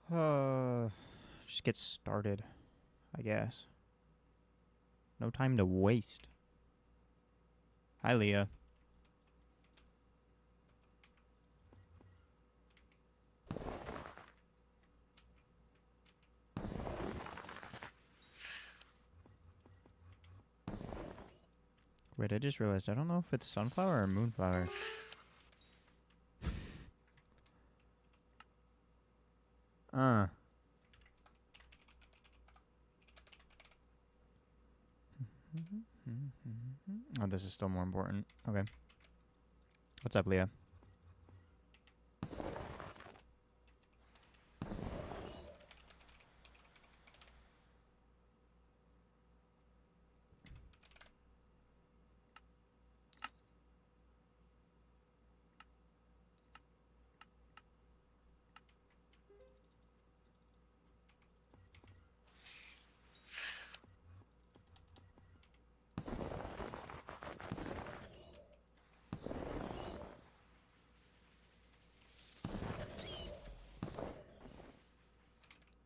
Just get started, I guess. No time to waste. Hi, Leah. Wait, I just realized I don't know if it's sunflower or moonflower. Oh, this is still more important. Okay. What's up, Leah?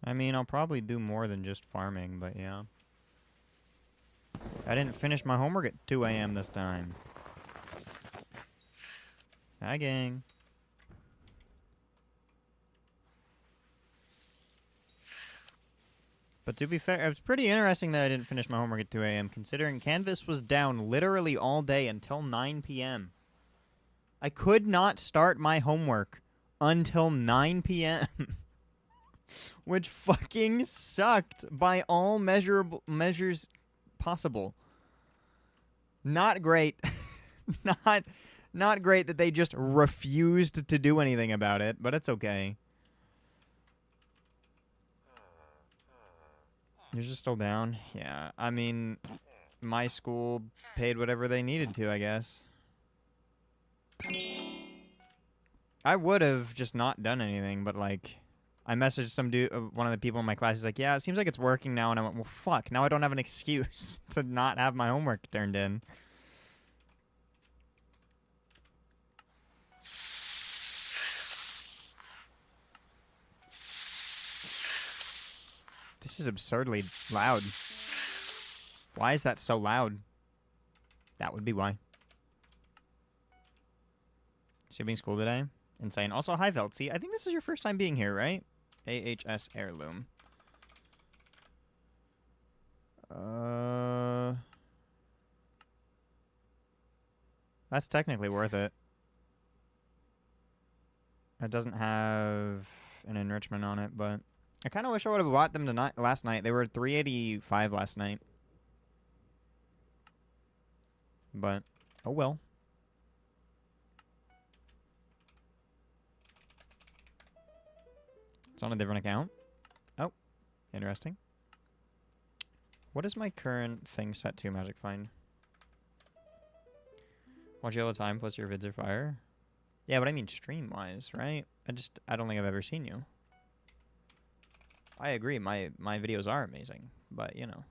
I mean, I'll probably do more than just farming, but yeah. I didn't finish my homework at 2 a.m. this time. Hi, gang. But to be fair, it was pretty interesting that I didn't finish my homework at 2 a.m., considering Canvas was down literally all day until 9 p.m. I could not start my homework until 9 p.m., which fucking sucked by all measures possible. Not great. not great that they just refused to do anything about it, but it's okay. You're just still down? Yeah, I mean, my school paid whatever they needed to, I guess. I would have just not done anything, but, like, I messaged some dude, one of the people in my class, he's like, yeah, it seems like it's working now, and I went, well, fuck, now I don't have an excuse to not have my homework turned in. This is absurdly loud. Why is that so loud? That would be why. Shipping school today? Insane. Also, hi, Veltzy. I think this is your first time being here, right? AHS Heirloom. That's technically worth it. It doesn't have an enrichment on it, but I kind of wish I would have bought them tonight. Last night. They were $385 last night. But, oh well. It's on a different account. Oh, interesting. What is my current thing set to, Magic Find? Watch you all the time, plus your vids are fire. Yeah, but I mean stream-wise, right? I don't think I've ever seen you. I agree, my videos are amazing, but, you know.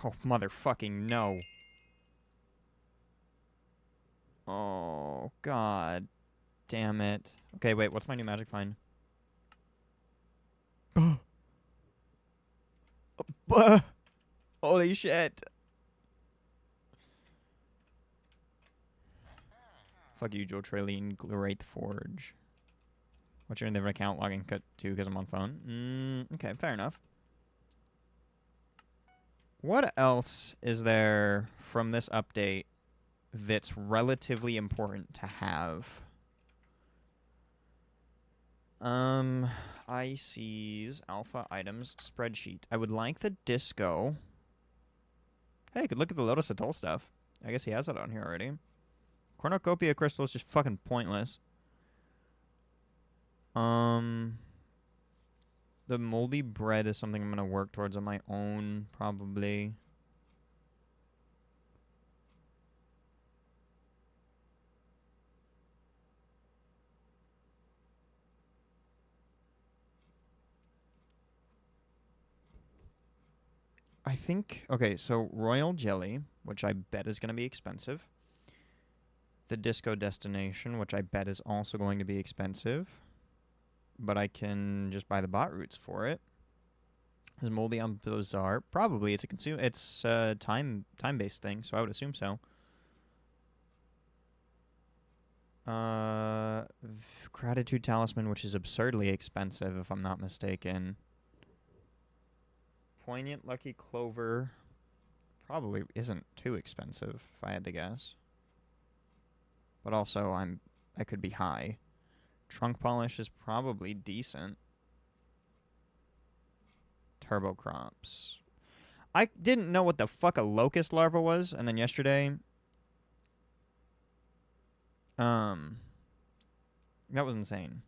Oh, motherfucking no. Oh, god damn it. Okay, wait, what's my new Magic Find? Holy shit. Fuck you, Joe Traleen, Great Forge. What's your different account login cut to because I'm on phone? Okay, fair enough. What else is there from this update that's relatively important to have? ICs, alpha items, spreadsheet. I would like the disco. Hey, I could look at the Lotus Atoll stuff. I guess he has that on here already. Cornucopia crystal is just fucking pointless. The moldy bread is something I'm gonna work towards on my own, probably. I think, okay, so Royal Jelly, which I bet is going to be expensive. The Disco Destination, which I bet is also going to be expensive. But I can just buy the bot roots for it. Is Moldy on Bazaar? Probably. It's a time-based thing, so I would assume so. Gratitude Talisman, which is absurdly expensive, if I'm not mistaken. Poignant Lucky Clover probably isn't too expensive, if I had to guess. But also, I could be high. Trunk Polish is probably decent. Turbo Crops. I didn't know what the fuck a locust larva was, and then yesterday, that was insane.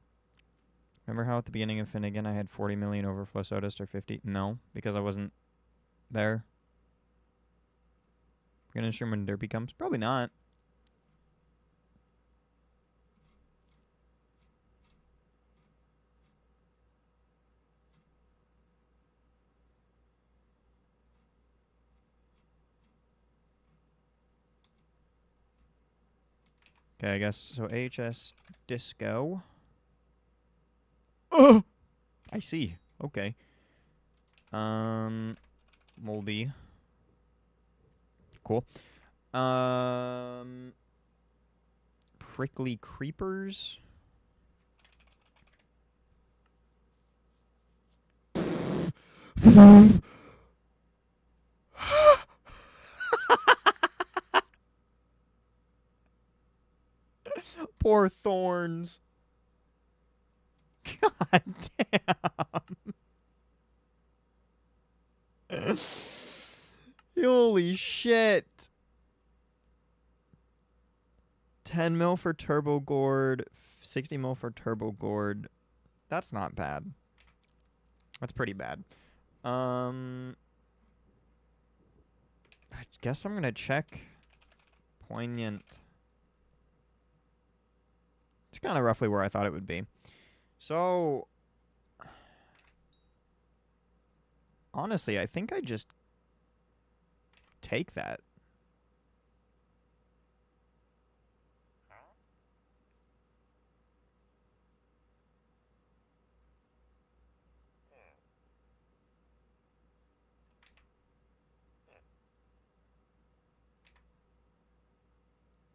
Remember how at the beginning of Finnegan I had 40 million overflow sodas or 50? No, because I wasn't there. Gonna stream when Derpy comes? Probably not. Okay, I guess, so AHS Disco. Oh! I see. Okay. Moldy. Cool. Prickly Creepers. Poor thorns. God damn. Holy shit. 10 mil for Turbo Gourd, 60 mil for Turbo Gourd. That's not bad. That's pretty bad. I guess I'm going to check Poignant. It's kind of roughly where I thought it would be. So, honestly, I think I just take that.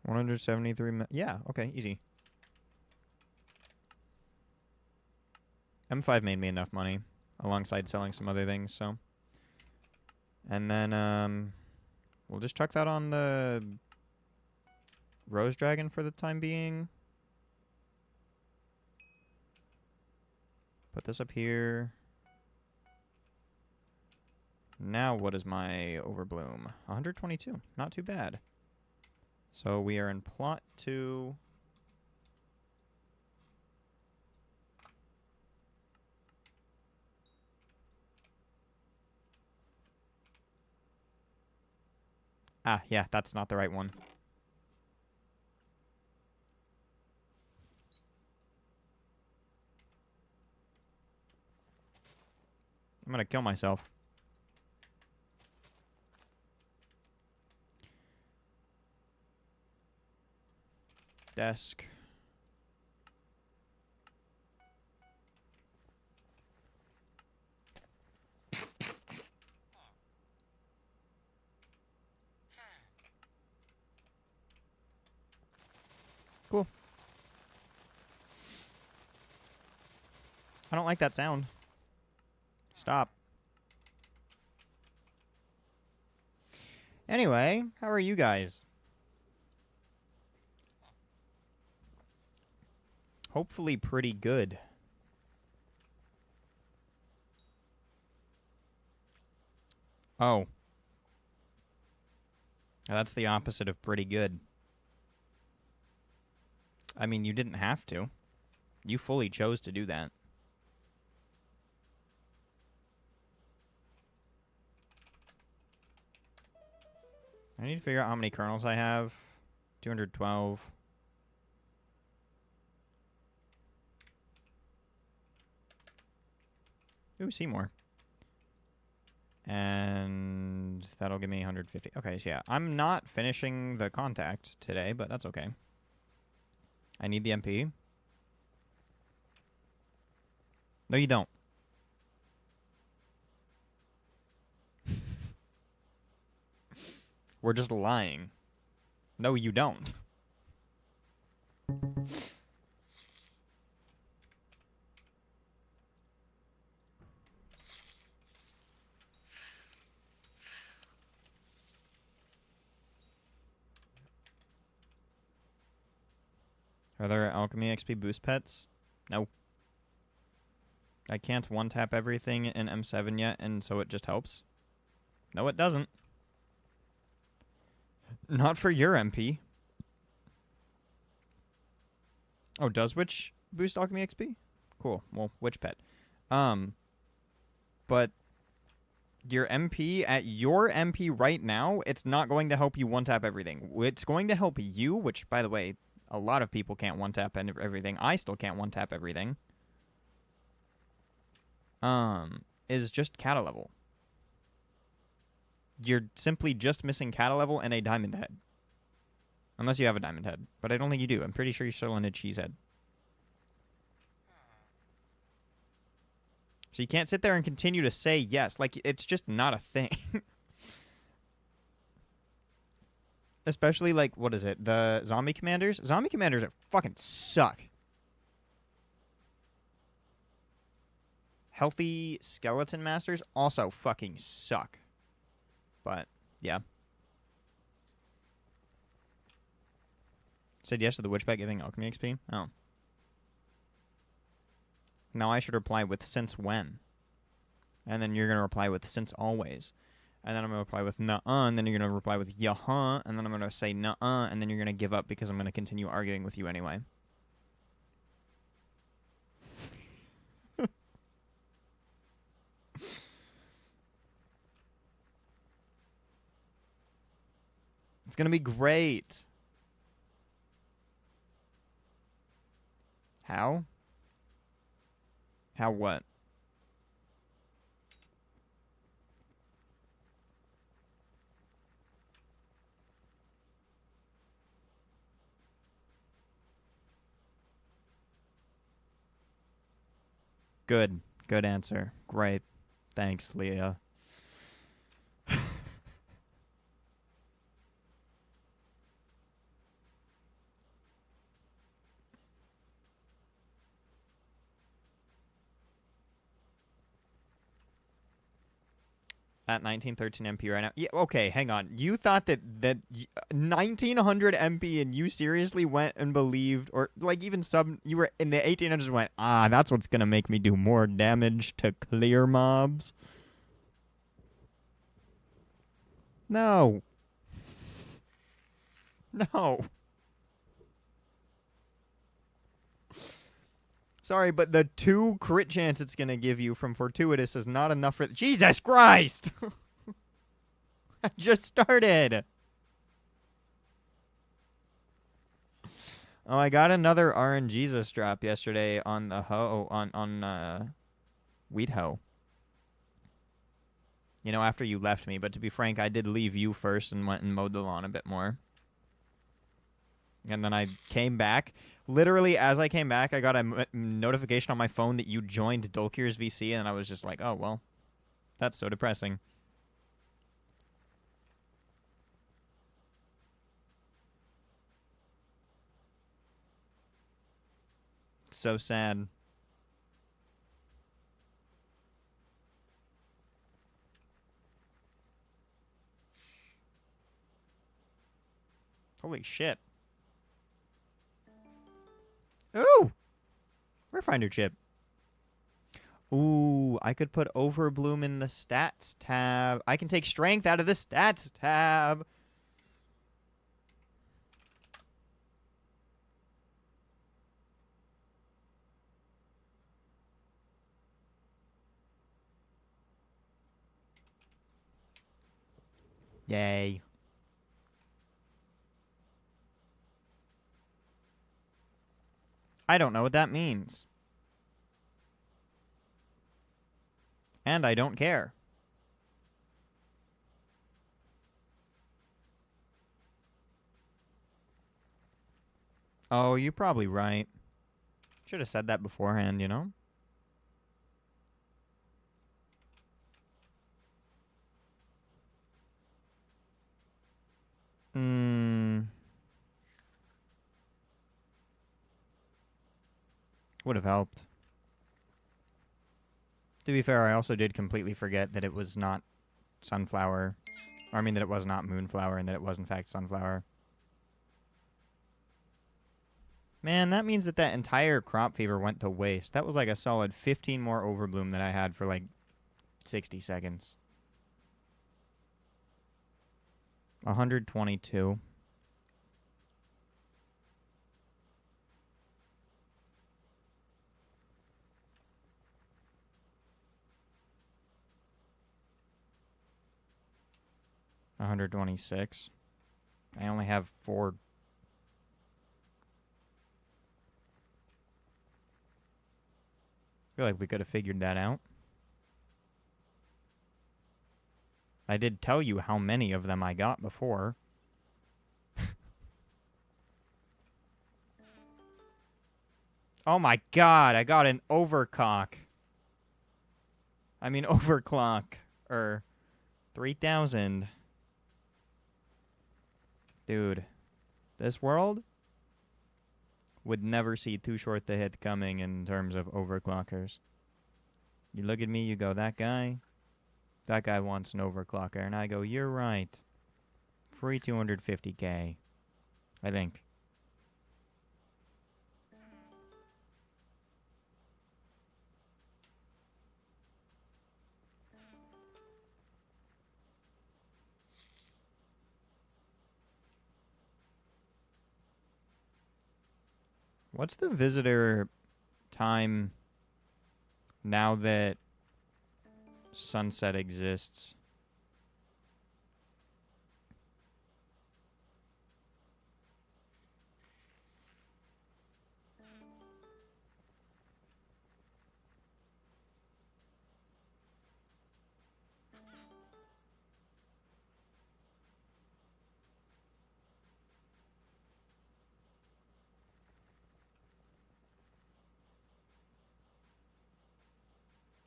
$173 yeah, okay, easy. M5 made me enough money alongside selling some other things, so. And then, we'll just chuck that on the Rose Dragon for the time being. Put this up here. Now what is my overbloom? 122. Not too bad. So we are in plot 2. Ah, yeah, that's not the right one. I'm gonna kill myself. Desk. Cool. I don't like that sound. Stop. Anyway, how are you guys? Hopefully pretty good. Oh. That's the opposite of pretty good. I mean, you didn't have to. You fully chose to do that. I need to figure out how many kernels I have. 212. Ooh, Seymour. And that'll give me 150. Okay, so yeah, I'm not finishing the contact today, but that's okay. I need the MP. No, you don't. We're just lying. No, you don't. Are there alchemy XP boost pets? No. I can't one-tap everything in M7 yet, and so it just helps. No, it doesn't. Not for your MP. Oh, does Witch boost alchemy XP? Cool. Well, Witch pet. But your MP, at your MP right now, it's not going to help you one-tap everything. It's going to help you, which, by the way, a lot of people can't one-tap everything. I still can't one-tap everything. Is just Cata level. You're simply just missing Cata level and a diamond head. Unless you have a diamond head. But I don't think you do. I'm pretty sure you're still in a cheese head. So you can't sit there and continue to say yes. Like, it's just not a thing. Especially, like, what is it? The zombie commanders? Zombie commanders are fucking suck. Healthy skeleton masters also fucking suck. But, yeah. Said yes to the witch pet giving alchemy XP? Oh. Now I should reply with since when? And then you're going to reply with since always. And then I'm going to reply with nuh-uh, and then you're going to reply with yeah-huh, and then I'm going to say nuh-uh, and then you're going to give up because I'm going to continue arguing with you anyway. It's going to be great. How? How what? Good. Good answer. Great. Thanks, Leah. At 1913 MP right now. Yeah, okay, hang on. You thought that 1900 MP and you seriously went and believed, or like even you were in the 1800s and went, that's what's gonna make me do more damage to clear mobs? No. No. Sorry, but the 2 crit chance it's going to give you from Fortuitous is not enough for... Jesus Christ! I just started! Oh, I got another RNGesus drop yesterday on the on Wheat Hoe. You know, after you left me, but to be frank, I did leave you first and went and mowed the lawn a bit more. And then I came back... Literally, as I came back, I got a notification on my phone that you joined Dolkir's VC, and I was just like, oh, well, that's so depressing. So sad. Holy shit. Ooh! Refiner chip. Ooh, I could put Overbloom in the stats tab. I can take strength out of the stats tab. Yay. I don't know what that means. And I don't care. Oh, you're probably right. Should have said that beforehand, you know? Would have helped. To be fair, I also did completely forget that it was not sunflower. Or, I mean, that it was not moonflower and that it was, in fact, sunflower. Man, that means that that entire crop fever went to waste. That was like a solid 15 more overbloom that I had for like 60 seconds. 122. $126. I only have 4. I feel like we could have figured that out. I did tell you how many of them I got before. Oh my god, I got an overclock. I mean overclock. 3,000. Dude, this world would never see Too Short to Hit coming in terms of overclockers. You look at me, you go, that guy wants an overclocker. And I go, you're right. Free 250K. I think. What's the visitor time now that sunset exists?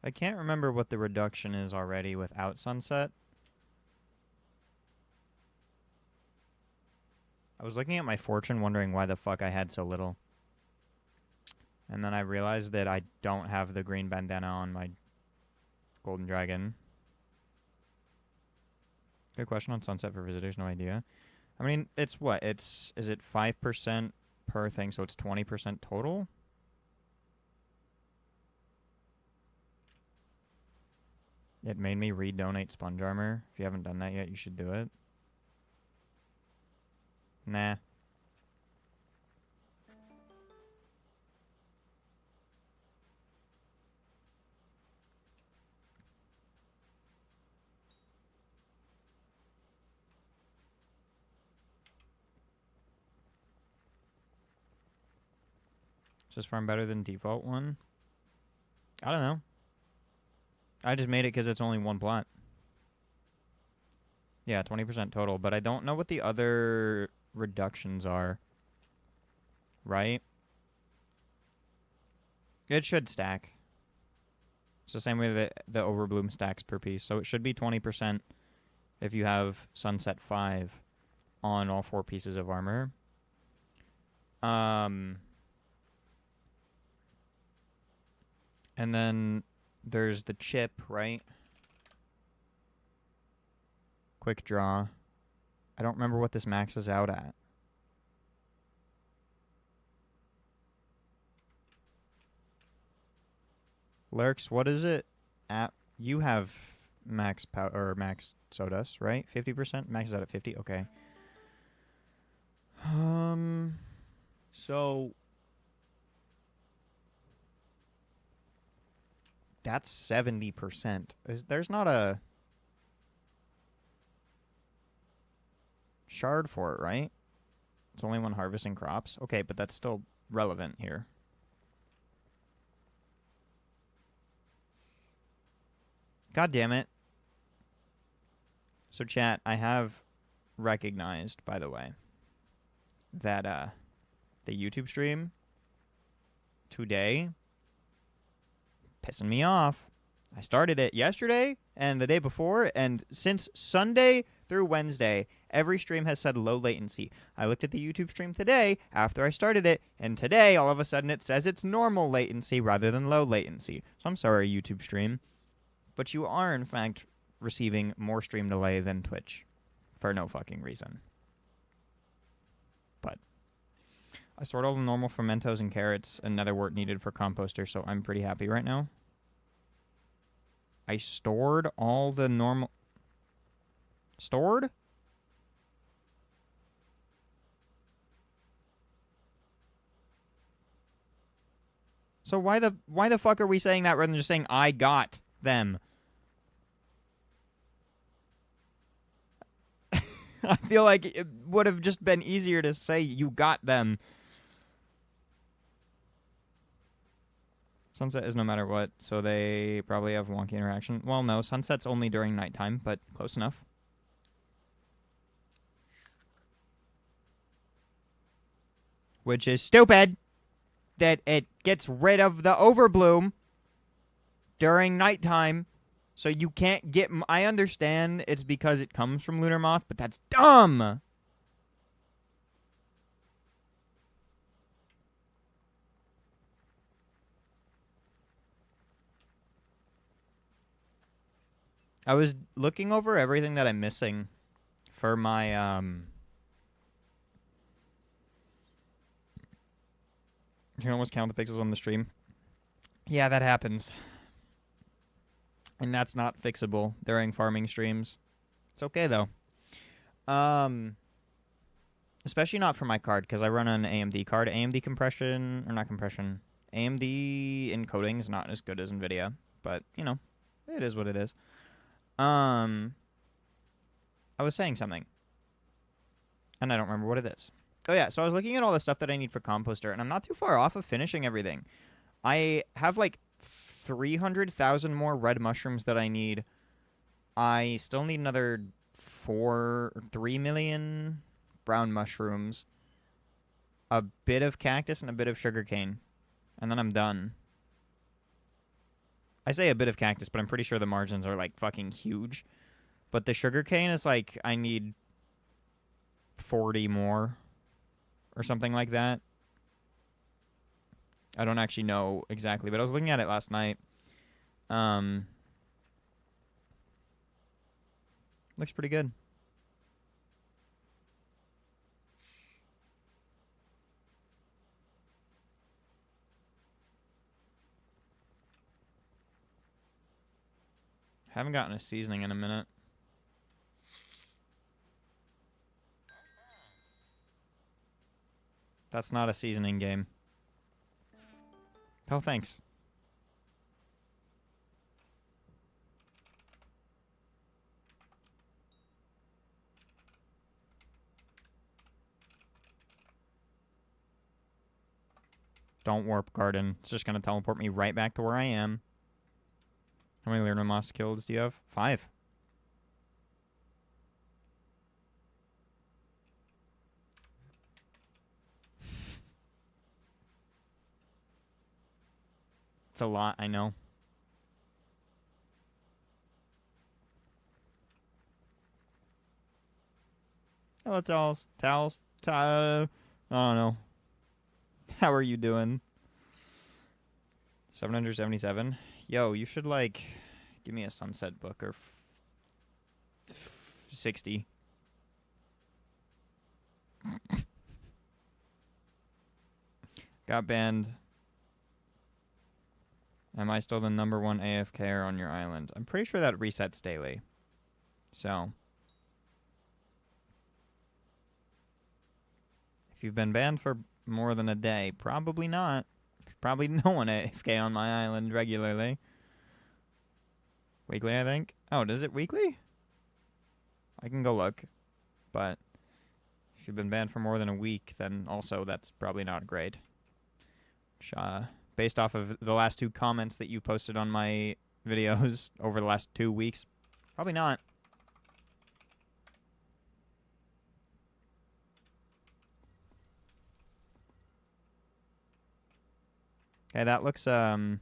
I can't remember what the reduction is already without sunset. I was looking at my fortune wondering why the fuck I had so little. And then I realized that I don't have the green bandana on my golden dragon. Good question on sunset for visitors, no idea. I mean, it's what? Is it 5% per thing, so it's 20% total? It made me redonate sponge armor. If you haven't done that yet, you should do it. Nah. Is this farm better than default one? I don't know. I just made it because it's only one plot. Yeah, 20% total, but I don't know what the other reductions are. Right? It should stack. It's the same way that the overbloom stacks per piece, so it should be 20% if you have Sunset 5 on all 4 pieces of armor. And then there's the chip, right? Quick draw. I don't remember what this maxes out at. Lurks, what is it at? You have max power or max sawdust, right? 50%? Maxes out at 50? Okay. So that's 70%. There's not a shard for it, right? It's only when harvesting crops. Okay, but that's still relevant here. God damn it. So chat, I have recognized, by the way, that the YouTube stream today. Pissing me off. I started it yesterday and the day before, and since Sunday through Wednesday, every stream has said low latency. I looked at the YouTube stream today after I started it, and today, all of a sudden, it says it's normal latency rather than low latency. So I'm sorry, YouTube stream. But you are, in fact, receiving more stream delay than Twitch for no fucking reason. But I stored all the normal fermentos and carrots and netherwort needed for composter, so I'm pretty happy right now. I stored all the normal... Stored? So why the fuck are we saying that rather than just saying I got them? I feel like it would have just been easier to say you got them. Sunset is no matter what, so they probably have wonky interaction. Well, no, sunset's only during nighttime, but close enough. Which is stupid that it gets rid of the overbloom during nighttime, so you can't get... I understand it's because it comes from lunar moth, but that's dumb! I was looking over everything that I'm missing for my, You can almost count the pixels on the stream. Yeah, that happens. And that's not fixable during farming streams. It's okay, though. Especially not for my card, because I run an AMD card. AMD compression, or not compression, AMD encoding is not as good as NVIDIA. But, you know, it is what it is. I was saying something. And I don't remember what it is. Oh, yeah, so I was looking at all the stuff that I need for Composter, and I'm not too far off of finishing everything. I have, like, 300,000 more red mushrooms that I need. I still need another 3 million brown mushrooms, a bit of cactus, and a bit of sugarcane. And then I'm done. I say a bit of cactus, but I'm pretty sure the margins are, like, fucking huge. But the sugarcane is, like, I need 40 more. Or something like that. I don't actually know exactly, but I was looking at it last night. Looks pretty good. Haven't gotten a seasoning in a minute. That's not a seasoning game. Oh, thanks. Don't warp garden. It's just going to teleport me right back to where I am. How many Learner Moss kills do you have? 5. It's a lot, I know. Hello, Towels. Towels. I don't know. How are you doing? 777. Yo, you should, like, give me a sunset book or 60. Got banned. Am I still the #1 AFKer on your island? I'm pretty sure that resets daily. So, if you've been banned for more than a day, probably not. There's probably no one AFK on my island regularly. Weekly, I think. Oh, does it weekly? I can go look. But if you've been banned for more than a week, then also that's probably not great. Which, based off of the last 2 comments that you posted on my videos over the last 2 weeks, probably not. Okay, that looks empty.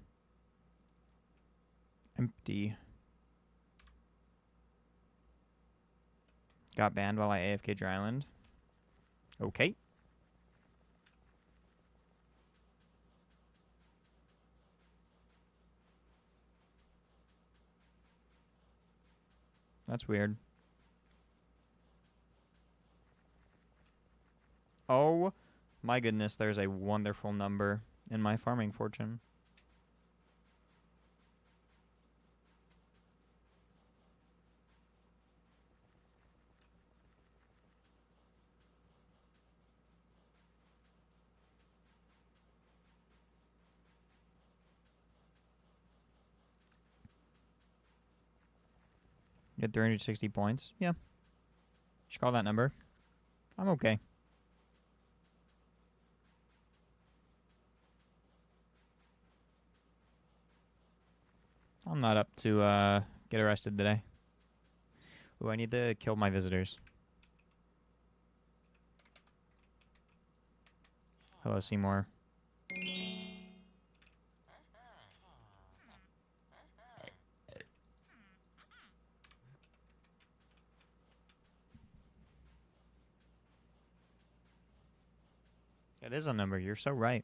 Got banned while I AFK Dry Island. Okay. That's weird. Oh my goodness, there's a wonderful number in my farming fortune. You had 360 points. Yeah. Should call that number. I'm okay. I'm not up to get arrested today. Ooh, I need to kill my visitors. Hello, Seymour. It is a number. You're so right.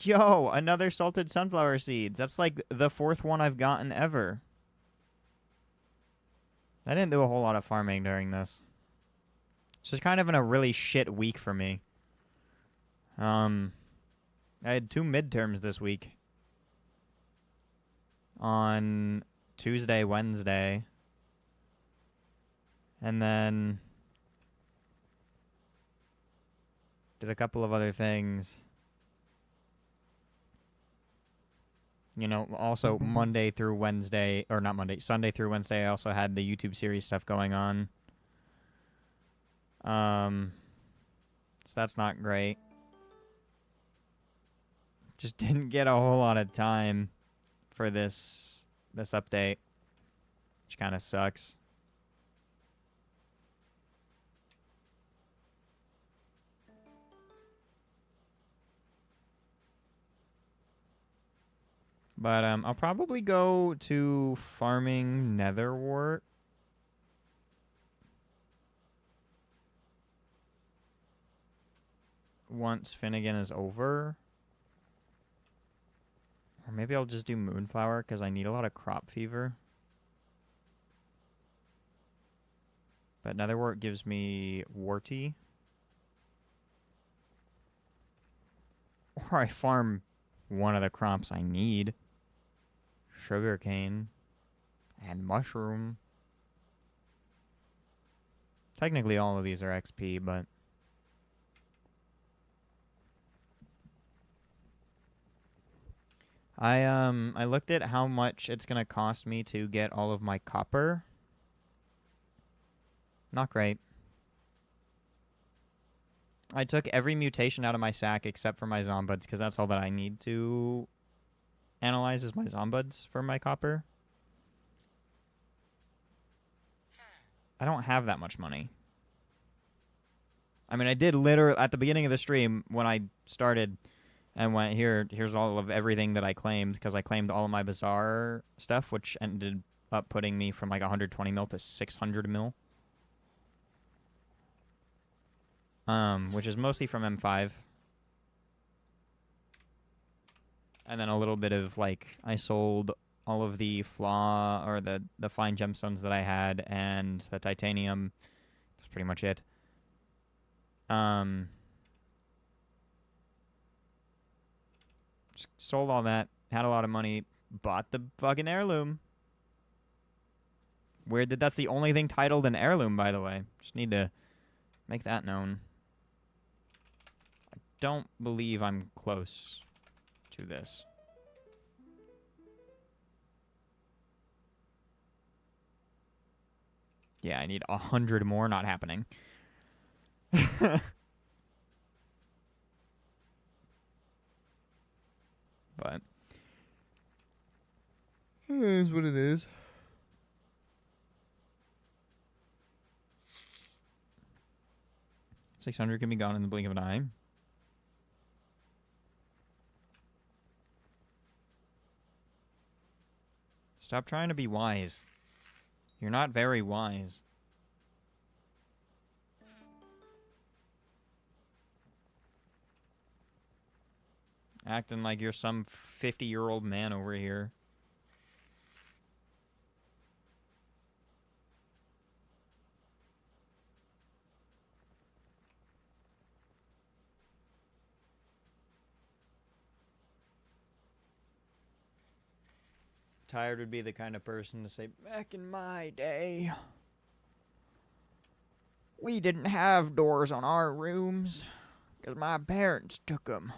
Yo, another salted sunflower seeds. That's like the 4th one I've gotten ever. I didn't do a whole lot of farming during this. It's just kind of in a really shit week for me. I had 2 midterms this week. On Tuesday, Wednesday. And then did a couple of other things. You know, also Monday through Wednesday, or not Monday, Sunday through Wednesday, I also had the YouTube series stuff going on. So that's not great. Just didn't get a whole lot of time for this update, which kind of sucks. But I'll probably go to farming netherwort. Once Finnegan is over. Or maybe I'll just do moonflower because I need a lot of crop fever. But netherwort gives me warty. Or I farm one of the crops I need. Sugarcane. And mushroom. Technically all of these are XP, but I looked at how much it's gonna cost me to get all of my copper. Not great. I took every mutation out of my sack except for my zombuds, because that's all that I need to analyze is my zombuds for my copper. I don't have that much money. I mean, I did literally at the beginning of the stream when I started and went, here's all of everything that I claimed, because I claimed all of my bazaar stuff, which ended up putting me from like 120 mil to 600 mil. Which is mostly from M5. And then a little bit of, like, I sold all of the flaw, or the fine gemstones that I had, and the titanium. That's pretty much it. Just sold all that, had a lot of money, bought the fucking heirloom. Weird that that's the only thing titled an heirloom, by the way. Just need to make that known. I don't believe I'm close to this. Yeah, I need 100 more. Not happening. But it is what it is. 600 can be gone in the blink of an eye. Stop trying to be wise. You're not very wise. Acting like you're some 50-year-old man over here. Tired would be the kind of person to say, back in my day, we didn't have doors on our rooms because my parents took them.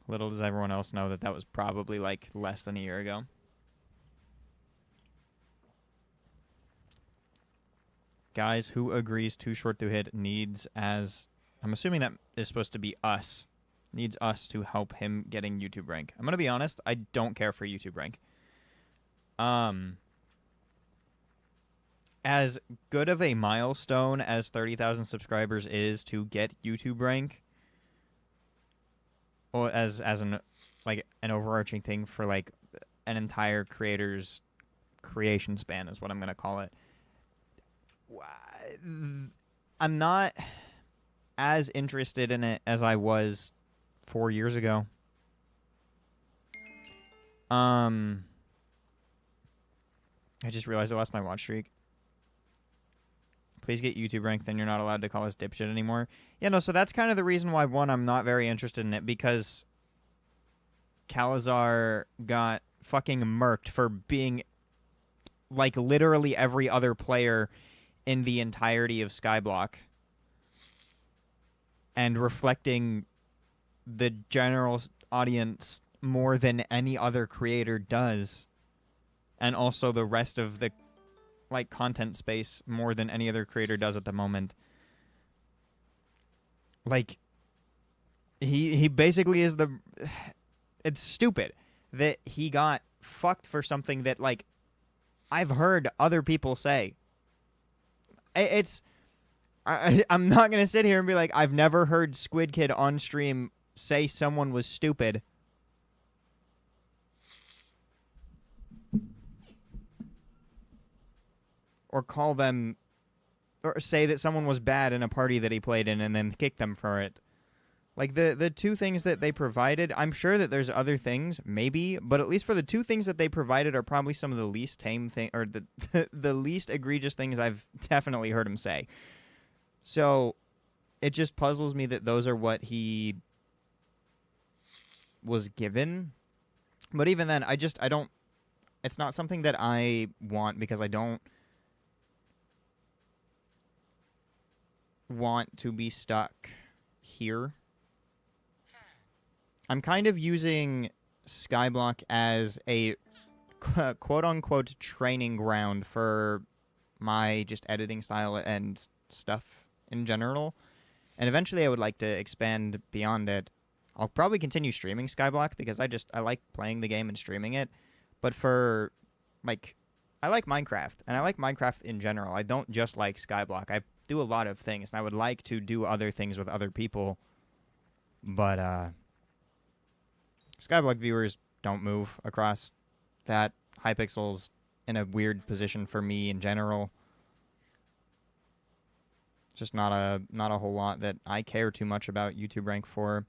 Little does everyone else know that that was probably like less than a year ago. Guys, who agrees Too Short to Hit needs as... I'm assuming that is supposed to be us. Needs us to help him getting YouTube rank. I'm going to be honest, I don't care for YouTube rank. As good of a milestone as 30,000 subscribers is to get YouTube rank, or as an like an overarching thing for like an entire creator's creation span is what I'm gonna call it. I'm not as interested in it as I was 4 years ago. I just realized I lost my watch streak. Please get YouTube rank, then you're not allowed to call us dipshit anymore. Yeah, no, so that's kind of the reason why, one, I'm not very interested in it, because Calazar got fucking murked for being, like, literally every other player in the entirety of Skyblock. And reflecting the general audience more than any other creator does. And also the rest of the like content space more than any other creator does at the moment. Like he basically is the... It's stupid that he got fucked for something that like I've heard other people say. I'm not gonna sit here and be like, I've never heard Squid Kid on stream say someone was stupid. Or call them, or say that someone was bad in a party that he played in and then kick them for it. Like, the two things that they provided, I'm sure that there's other things, maybe, but at least for the two things that they provided are probably some of the least tame thing, or the least egregious things I've definitely heard him say. So, it just puzzles me that those are what he was given. But even then, I don't, it's not something that I want, because I don't want to be stuck here. I'm kind of using Skyblock as a quote-unquote training ground for my just editing style and stuff in general. And eventually I would like to expand beyond it. I'll probably continue streaming Skyblock because I like playing the game and streaming it. But for, like, I like Minecraft, and I like Minecraft in general. I don't just like Skyblock. I do a lot of things, and I would like to do other things with other people. But, Skyblock viewers don't move across that. Hypixel's in a weird position for me in general. Just not a whole lot that I care too much about YouTube rank for.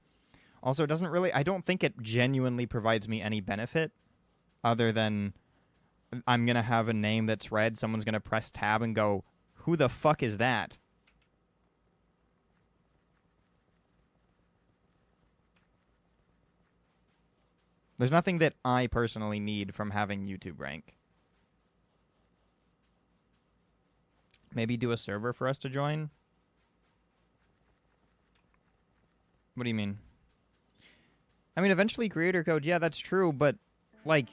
Also, it doesn't really... I don't think it genuinely provides me any benefit other than I'm going to have a name that's red, someone's going to press tab and go, who the fuck is that? There's nothing that I personally need from having YouTube rank. Maybe do a server for us to join? What do you mean? I mean, eventually creator code, yeah, that's true, but, like,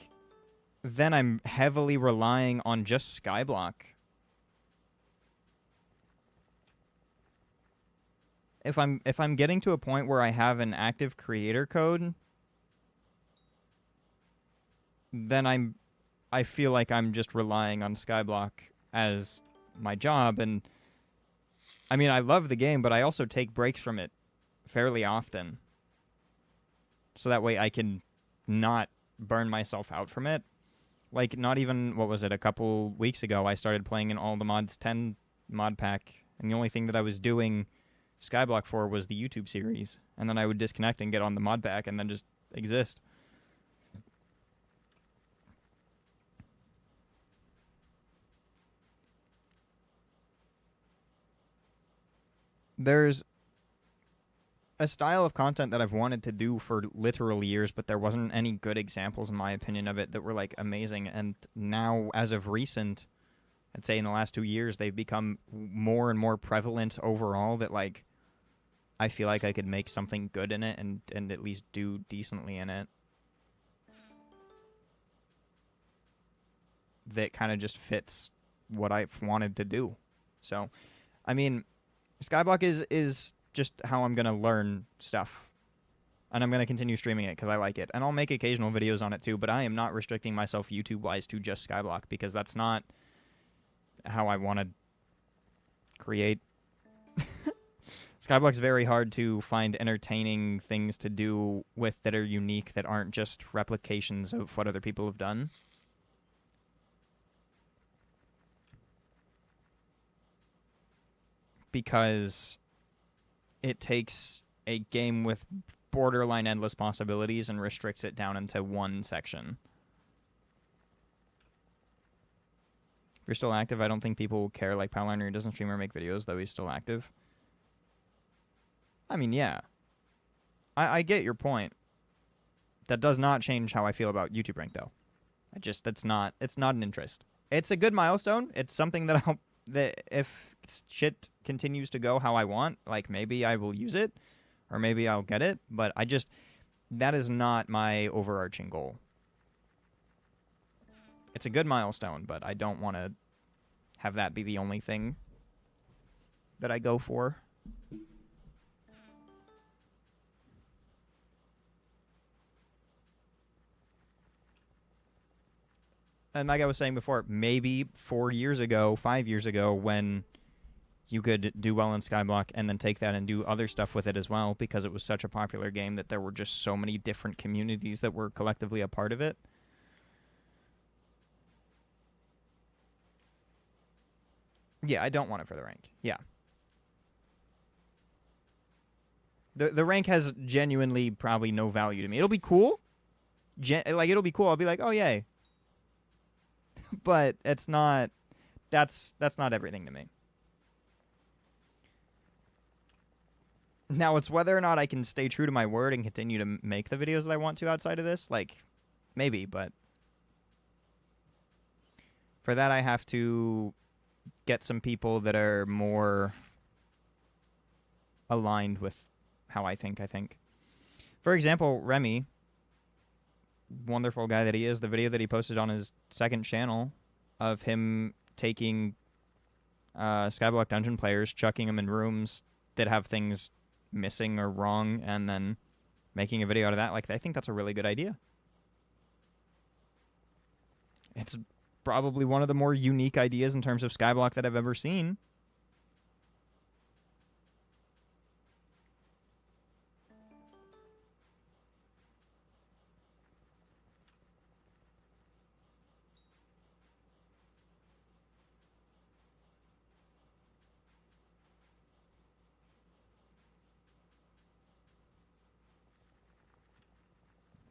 then I'm heavily relying on just Skyblock. if I'm getting to a point where I have an active creator code, then I feel like I'm just relying on Skyblock as my job. And I mean, I love the game, but I also take breaks from it fairly often, so that way I can not burn myself out from it. Like, not even, what was it, a couple weeks ago, I started playing in all the mods 10 mod pack, and the only thing that I was doing Skyblock for was the YouTube series, and then I would disconnect and get on the mod pack and then just exist. There's a style of content that I've wanted to do for literal years, but there wasn't any good examples, in my opinion, of it that were, like, amazing. And now, as of recent, I'd say in the last 2 years, they've become more and more prevalent overall that, like, I feel like I could make something good in it and at least do decently in it. That kind of just fits what I've wanted to do. So, I mean, Skyblock is just how I'm going to learn stuff. And I'm going to continue streaming it because I like it. And I'll make occasional videos on it too, but I am not restricting myself YouTube-wise to just Skyblock because that's not how I want to create. Skyblock's very hard to find entertaining things to do with that are unique, that aren't just replications of what other people have done. Because it takes a game with borderline endless possibilities and restricts it down into one section. If you're still active, I don't think people will care. Like, Powliner doesn't stream or make videos, though he's still active. I mean, yeah. I get your point. That does not change how I feel about YouTube rank, though. It's not an interest. It's a good milestone. It's something that if shit continues to go how I want, like, maybe I will use it, or maybe I'll get it, but that is not my overarching goal. It's a good milestone, but I don't want to have that be the only thing that I go for. And like I was saying before, maybe 4 years ago, 5 years ago, when you could do well in Skyblock and then take that and do other stuff with it as well, because it was such a popular game that there were just so many different communities that were collectively a part of it. Yeah, I don't want it for the rank. Yeah. The rank has genuinely probably no value to me. It'll be cool. It'll be cool. I'll be like, oh, yay. But it's not... That's not everything to me. Now, it's whether or not I can stay true to my word and continue to make the videos that I want to outside of this. Like, maybe, but... For that, I have to get some people that are more aligned with how I think. For example, Remy, wonderful guy that he is, the video that he posted on his second channel of him taking Skyblock dungeon players, chucking them in rooms that have things missing or wrong, and then making a video out of that. Like, I think that's a really good idea. It's probably one of the more unique ideas in terms of Skyblock that I've ever seen.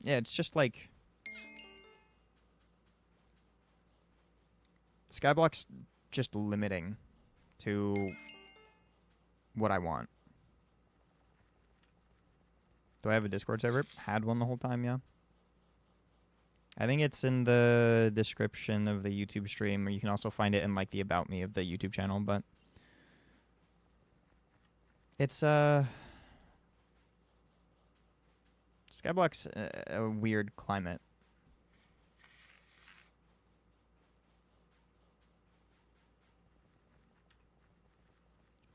Yeah, it's just like... Skyblock's just limiting to what I want. Do I have a Discord server? Had one the whole time, yeah. I think it's in the description of the YouTube stream, or you can also find it in, like, the About Me of the YouTube channel, but... It's, Skyblock's a weird climate.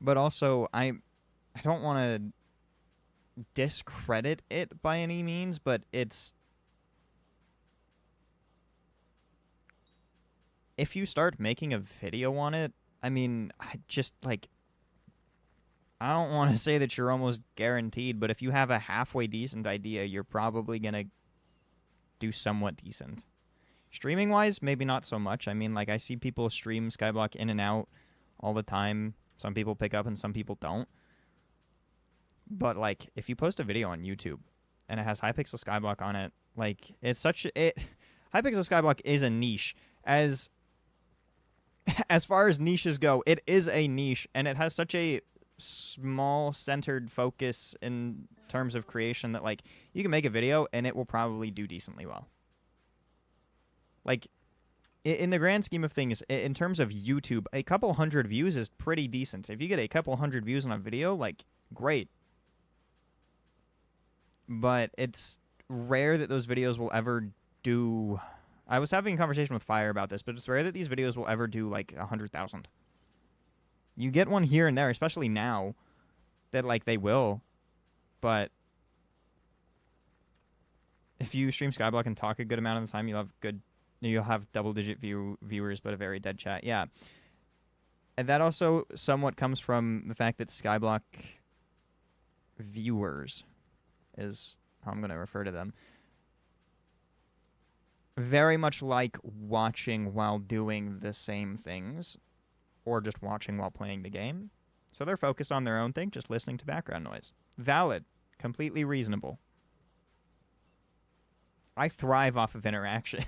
But also, I don't want to discredit it by any means, but it's... If you start making a video on it, I mean, I just, like... I don't want to say that you're almost guaranteed, but if you have a halfway decent idea, you're probably going to do somewhat decent. Streaming-wise, maybe not so much. I mean, like, I see people stream Skyblock in and out all the time. Some people pick up and some people don't. But, like, if you post a video on YouTube and it has Hypixel Skyblock on it, like, it's such... Hypixel Skyblock is a niche. As far as niches go, it is a niche, and it has such a small centered focus in terms of creation that, like, you can make a video and it will probably do decently well. Like, in the grand scheme of things, in terms of YouTube, a couple hundred views is pretty decent. If you get a couple hundred views on a video, like, great. But it's rare that those videos will ever do... I was having a conversation with Fire about this, but it's rare that these videos will ever do, like, 100,000. You get one here and there, especially now, that, like, they will. But if you stream Skyblock and talk a good amount of the time, you'll have double-digit viewers, but a very dead chat. Yeah. And that also somewhat comes from the fact that Skyblock viewers is how I'm going to refer to them. Very much like watching while doing the same things, or just watching while playing the game. So they're focused on their own thing, just listening to background noise. Valid. Completely reasonable. I thrive off of interaction.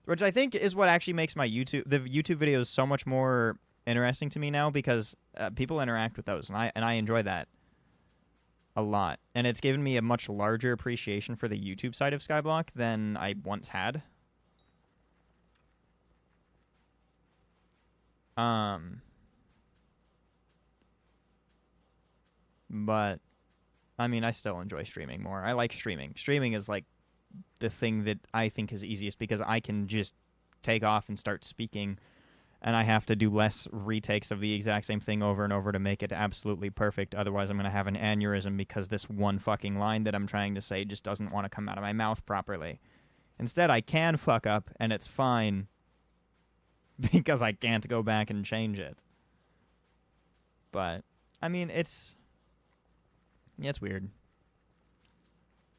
Which I think is what actually makes the YouTube videos so much more interesting to me now, because people interact with those, and I enjoy that a lot. And it's given me a much larger appreciation for the YouTube side of Skyblock than I once had. But, I mean, I still enjoy streaming more. I like streaming. Streaming is, like, the thing that I think is easiest, because I can just take off and start speaking, and I have to do less retakes of the exact same thing over and over to make it absolutely perfect. Otherwise, I'm going to have an aneurysm because this one fucking line that I'm trying to say just doesn't want to come out of my mouth properly. Instead, I can fuck up, and it's fine, because I can't go back and change it. But, I mean, it's weird.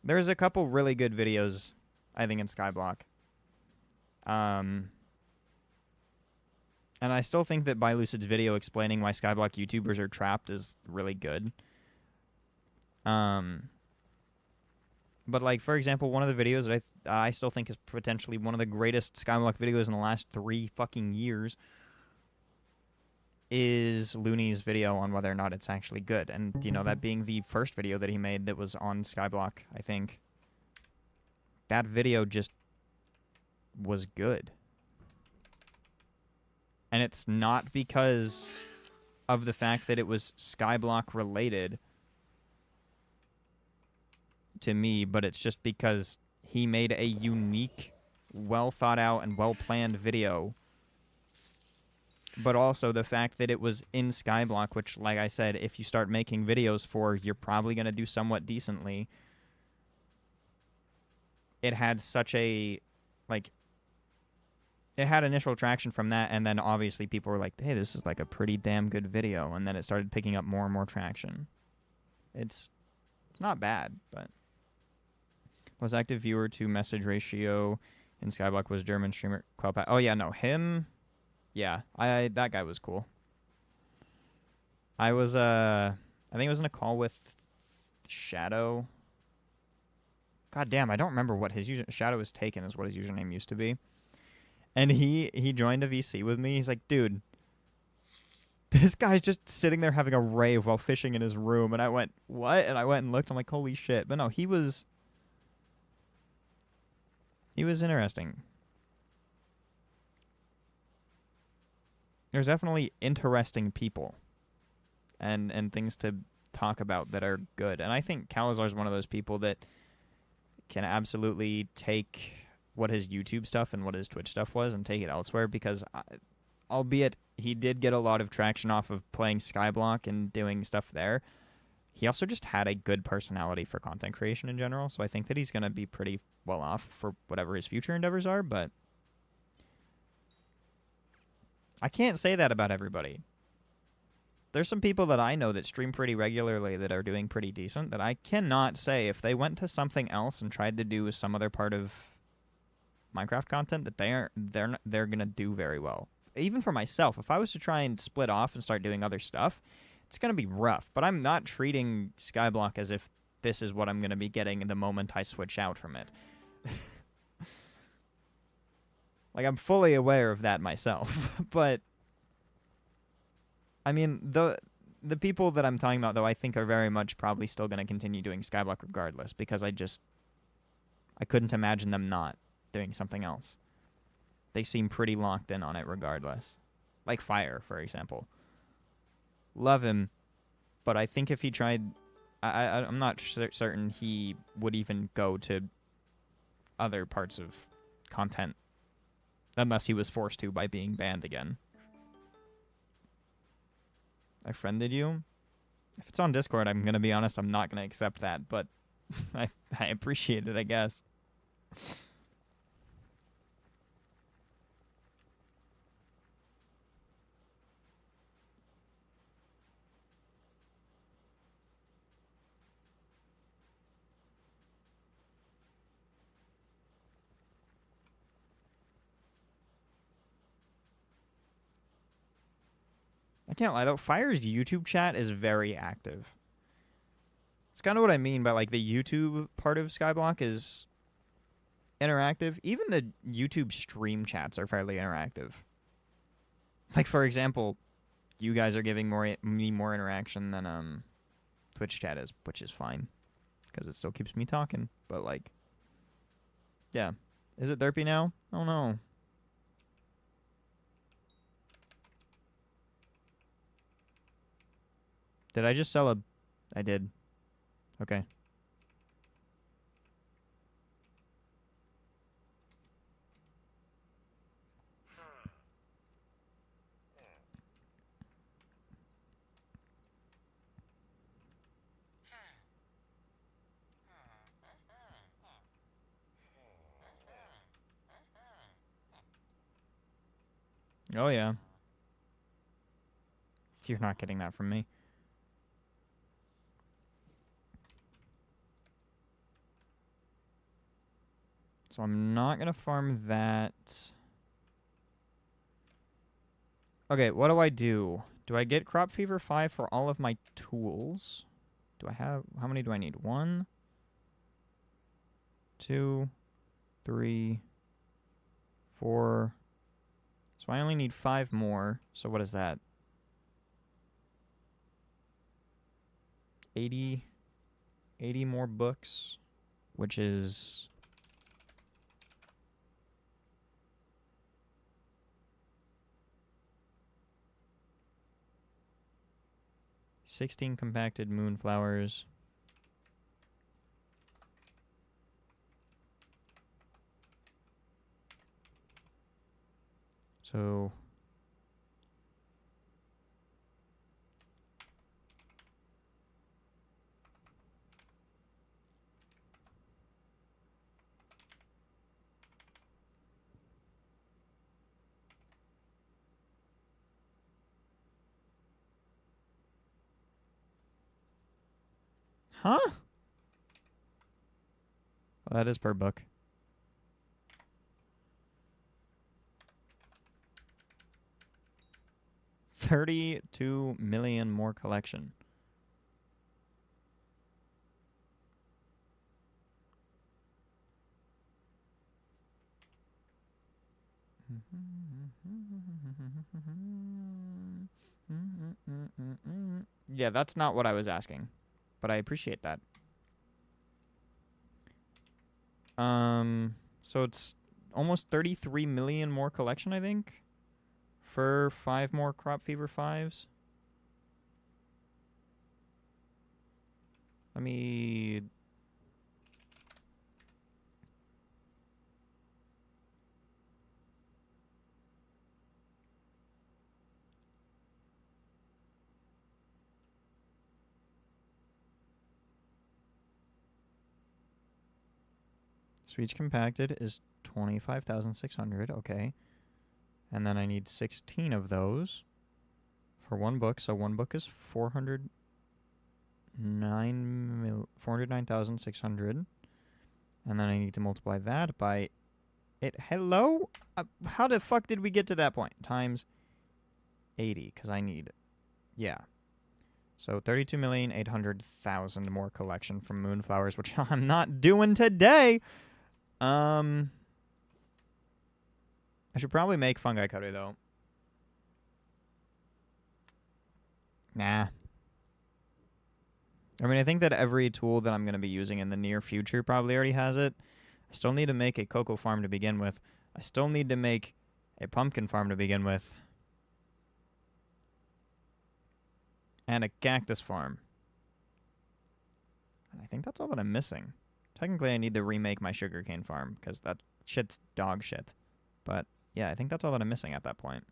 There's a couple really good videos, I think, in Skyblock. And I still think that Bilucid's video explaining why Skyblock YouTubers are trapped is really good. But, like, for example, one of the videos that I still think is potentially one of the greatest Skyblock videos in the last 3 fucking years is Looney's video on whether or not it's actually good. And, you know, that being the first video that he made that was on Skyblock, I think. That video just was good. And it's not because of the fact that it was Skyblock related to me, but it's just because he made a unique, well thought out and well planned video. But also the fact that it was in Skyblock, which, like I said, if you start making videos for, you're probably going to do somewhat decently. It had such a, like, it had initial traction from that, and then obviously people were like, hey, this is like a pretty damn good video, and then it started picking up more and more traction. It's not bad, but... Most active viewer to message ratio in Skyblock was German streamer Quelpat. Oh, yeah, no, him... Yeah, that guy was cool. I was, I think I was in a call with Shadow. God damn, I don't remember what his user... Shadow is Taken is what his username used to be. And he joined a VC with me. He's like, dude, this guy's just sitting there having a rave while fishing in his room. And I went, what? And I went and looked. I'm like, holy shit. But no, he was interesting. There's definitely interesting people and things to talk about that are good. And I think Calazar is one of those people that can absolutely take what his YouTube stuff and what his Twitch stuff was and take it elsewhere, because albeit he did get a lot of traction off of playing Skyblock and doing stuff there. He also just had a good personality for content creation in general, so I think that he's going to be pretty well off for whatever his future endeavors are, but I can't say that about everybody. There's some people that I know that stream pretty regularly that are doing pretty decent that I cannot say if they went to something else and tried to do some other part of Minecraft content that they're going to do very well. Even for myself, if I was to try and split off and start doing other stuff, it's going to be rough, but I'm not treating Skyblock as if this is what I'm going to be getting the moment I switch out from it. Like, I'm fully aware of that myself, but I mean, the people that I'm talking about, though, I think are very much probably still going to continue doing Skyblock regardless, because I couldn't imagine them not doing something else. They seem pretty locked in on it regardless. Like Fire, for example. Love him, but I think if he tried, I'm not certain he would even go to other parts of content unless he was forced to by being banned again. I friended you? If it's on Discord, I'm going to be honest, I'm not going to accept that, but I appreciate it, I guess. I can't lie, though. Fire's YouTube chat is very active. It's kind of what I mean by, like, the YouTube part of Skyblock is interactive. Even the YouTube stream chats are fairly interactive. Like, for example, you guys are giving me more interaction than Twitch chat is, which is fine. Because it still keeps me talking. But, like, yeah. Is it derpy now? Oh, no. Did I just sell a... I did. Okay. Oh, yeah. You're not getting that from me. So I'm not going to farm that. Okay, what do I do? Do I get Crop Fever 5 for all of my tools? Do I have... How many do I need? 1, 2, 3, 4. So I only need 5 more. So what is that? 80 more books, which is... $16 compacted moonflowers. So huh? Well, that is per book. $32 million more collection. Yeah, that's not what I was asking, but I appreciate that. So it's almost 33 million more collection, I think, for 5 more Crop Fever 5s. Let me... So each compacted is 25,600. Okay. And then I need 16 of those for one book. So one book is 409,600. And then I need to multiply that by it. Hello? How the fuck did we get to that point? Times 80, because I need, yeah. So 32,800,000 more collection from Moonflowers, which I'm not doing today. I should probably make fungi cutter, though. Nah. I mean, I think that every tool that I'm going to be using in the near future probably already has it. I still need to make a cocoa farm to begin with. I still need to make a pumpkin farm to begin with. And a cactus farm. And I think that's all that I'm missing. Technically, I need to remake my sugarcane farm, because that shit's dog shit. But, yeah, I think that's all that I'm missing at that point.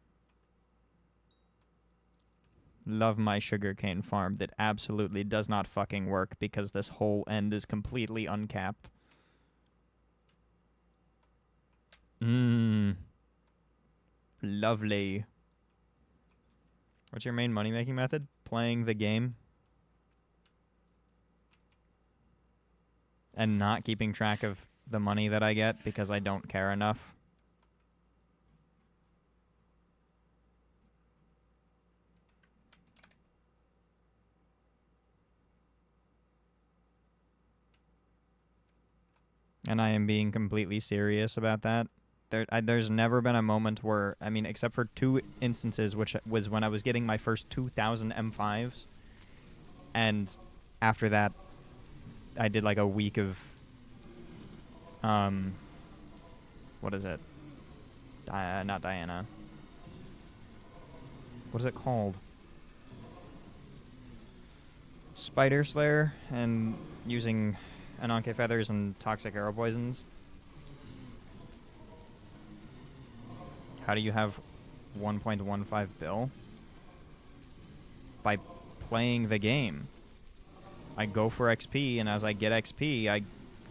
Love my sugarcane farm that absolutely does not fucking work, because this whole end is completely uncapped. Lovely. What's your main money-making method? Playing the game. And not keeping track of the money that I get because I don't care enough. And I am being completely serious about that. There's never been a moment where, I mean, except for 2 instances, which was when I was getting my first 2,000 M5s. And after that, I did like a week of, what is it? Not Diana. What is it called? Spider Slayer, and using Ananke feathers and toxic arrow poisons. How do you have 1.15 bill? By playing the game. I go for XP, and as I get XP, I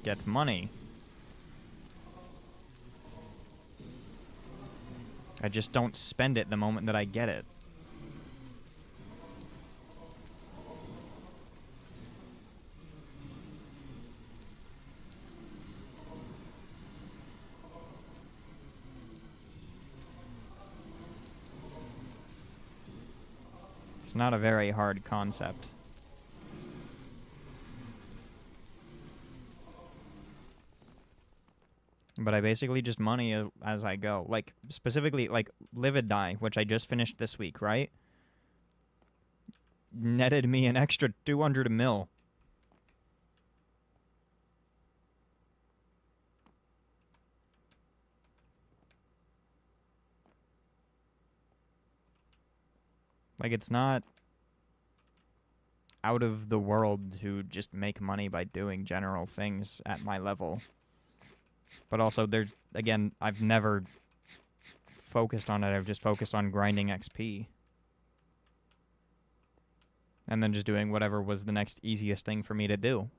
get money. I just don't spend it the moment that I get it. It's not a very hard concept. But I basically just money as I go. Like, specifically, like, Livid Dye, which I just finished this week, right? Netted me an extra 200 mil. Like, it's not out of the world to just make money by doing general things at my level. But also, there's, again, I've never focused on it. I've just focused on grinding XP. And then just doing whatever was the next easiest thing for me to do.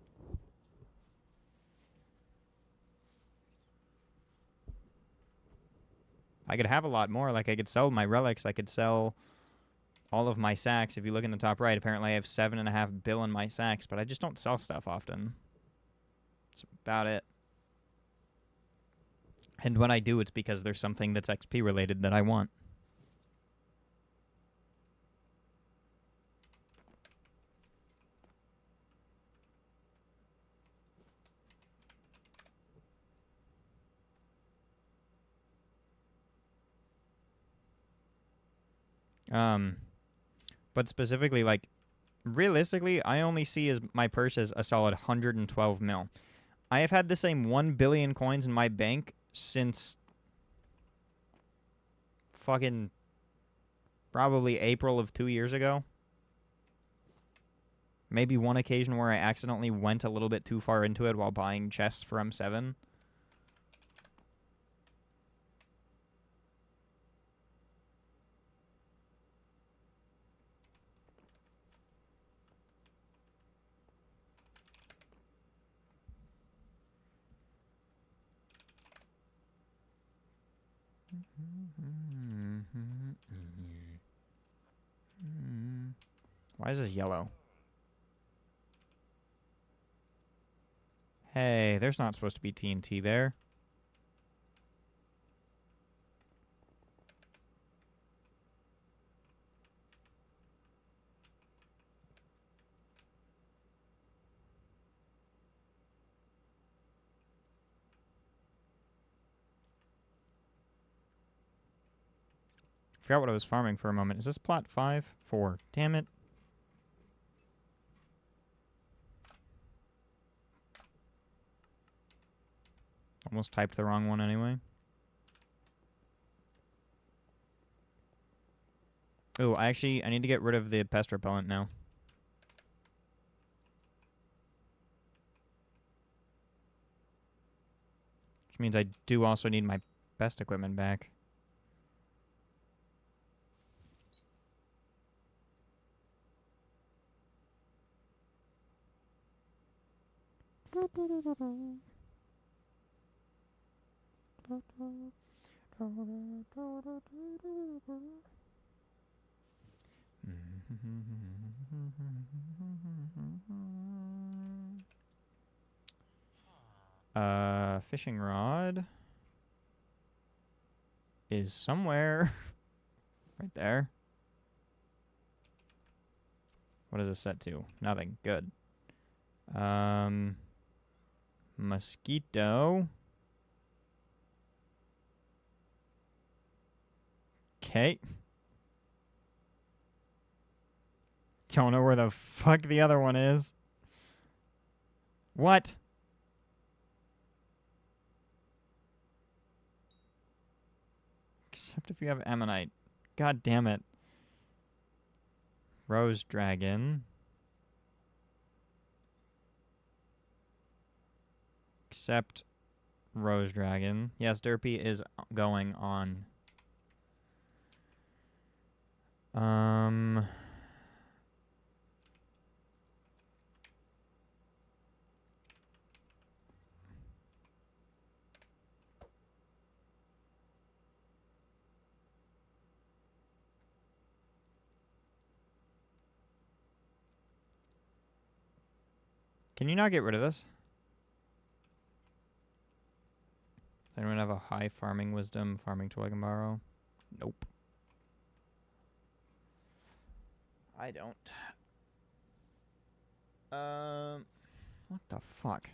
I could have a lot more. Like, I could sell my relics. I could sell all of my sacks. If you look in the top right, apparently I have 7.5 bill in my sacks, but I just don't sell stuff often. That's about it. And when I do, it's because there's something that's XP related that I want. But specifically, like, realistically, I only see as my purse as a solid 112 mil. I have had the same 1 billion coins in my bank since fucking probably April of 2 years ago. Maybe one occasion where I accidentally went a little bit too far into it while buying chests for M7. Why is this yellow? Hey, there's not supposed to be TNT there. Forgot what I was farming for a moment. Is this plot 5? 4. Damn it. Almost typed the wrong one anyway. Oh, I need to get rid of the pest repellent now. Which means I do also need my best equipment back. Fishing rod is somewhere right there. What does it set to? Nothing. Good. Mosquito. Okay. Don't know where the fuck the other one is. What? Except if you have ammonite. God damn it. Rose dragon. Except rose dragon. Yes, Derpy is going on. Can you not get rid of this? Does anyone have a high farming wisdom farming tool I can borrow? Nope. I don't. What the fuck?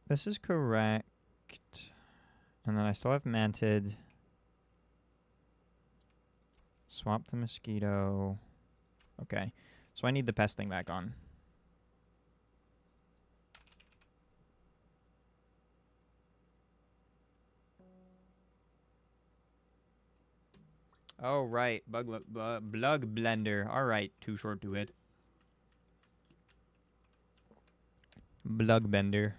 This is correct. And then I still have mantid. Swap the mosquito. Okay. So I need the pest thing back on. Oh, right. Bug blender. All right. Too short to it. Blug bender.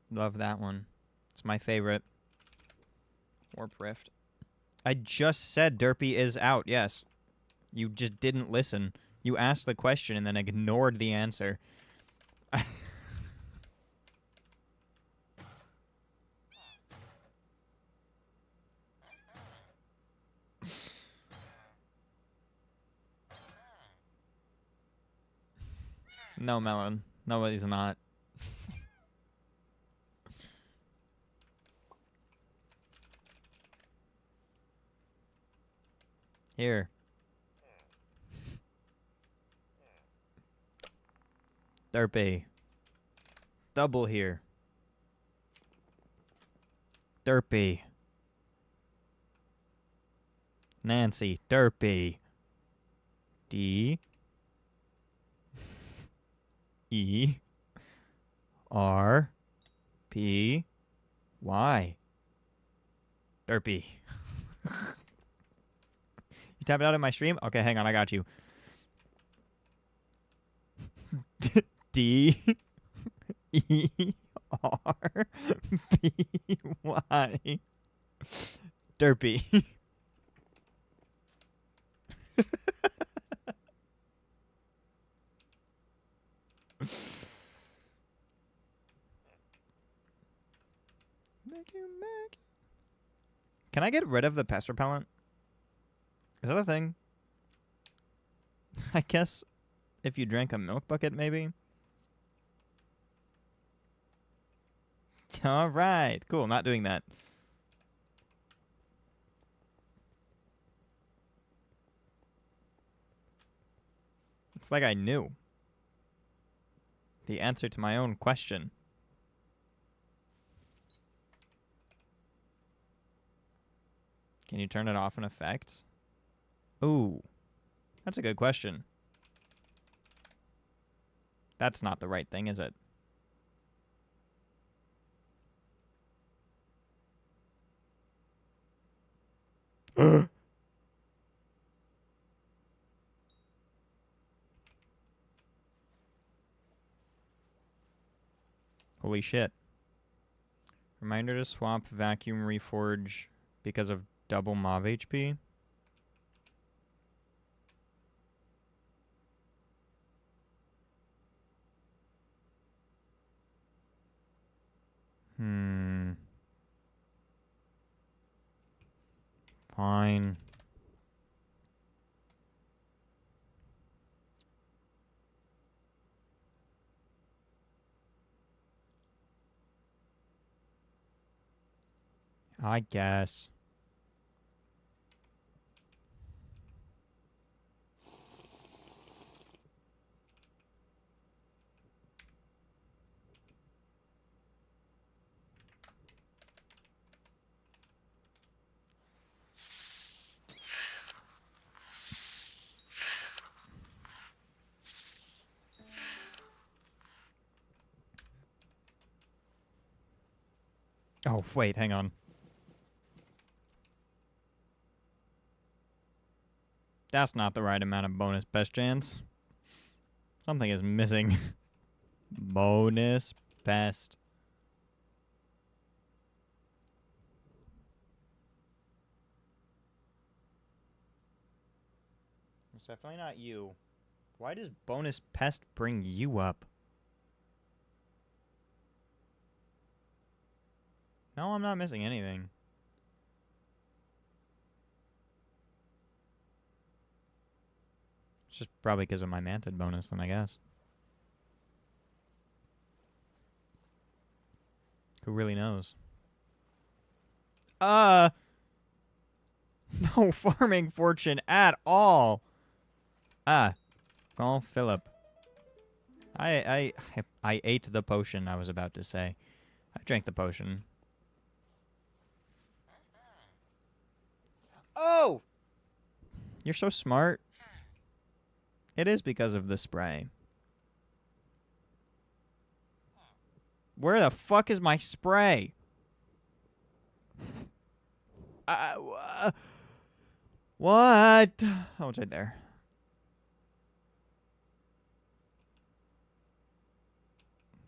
Love that one. It's my favorite. Warp Rift. I just said Derpy is out, yes. You just didn't listen. You asked the question and then ignored the answer. No, Melon. No, he's not. Here. Derpy. Double here. Derpy. Nancy. Derpy. D. E. R. P. Y. Derpy. You tap it out in my stream? Okay, hang on, I got you. D. E. R. P. Y. Derpy. Can I get rid of the pest repellent? Is that a thing? I guess if you drank a milk bucket, maybe. All right, cool. Not doing that. It's like I knew the answer to my own question. Can you turn it off in effects? Ooh, that's a good question. That's not the right thing, is it? Holy shit. Reminder to swap vacuum reforge because of double mob HP. Fine. I guess. Oh, wait, hang on. That's not the right amount of bonus pest chance. Something is missing. Bonus pest. It's definitely not you. Why does bonus pest bring you up? No, I'm not missing anything. It's just probably because of my Mantid bonus, then I guess. Who really knows? No farming fortune at all. Call Philip. I ate the potion, I was about to say. I drank the potion. Oh! You're so smart. It is because of the spray. Where the fuck is my spray? What? Oh, it's right there.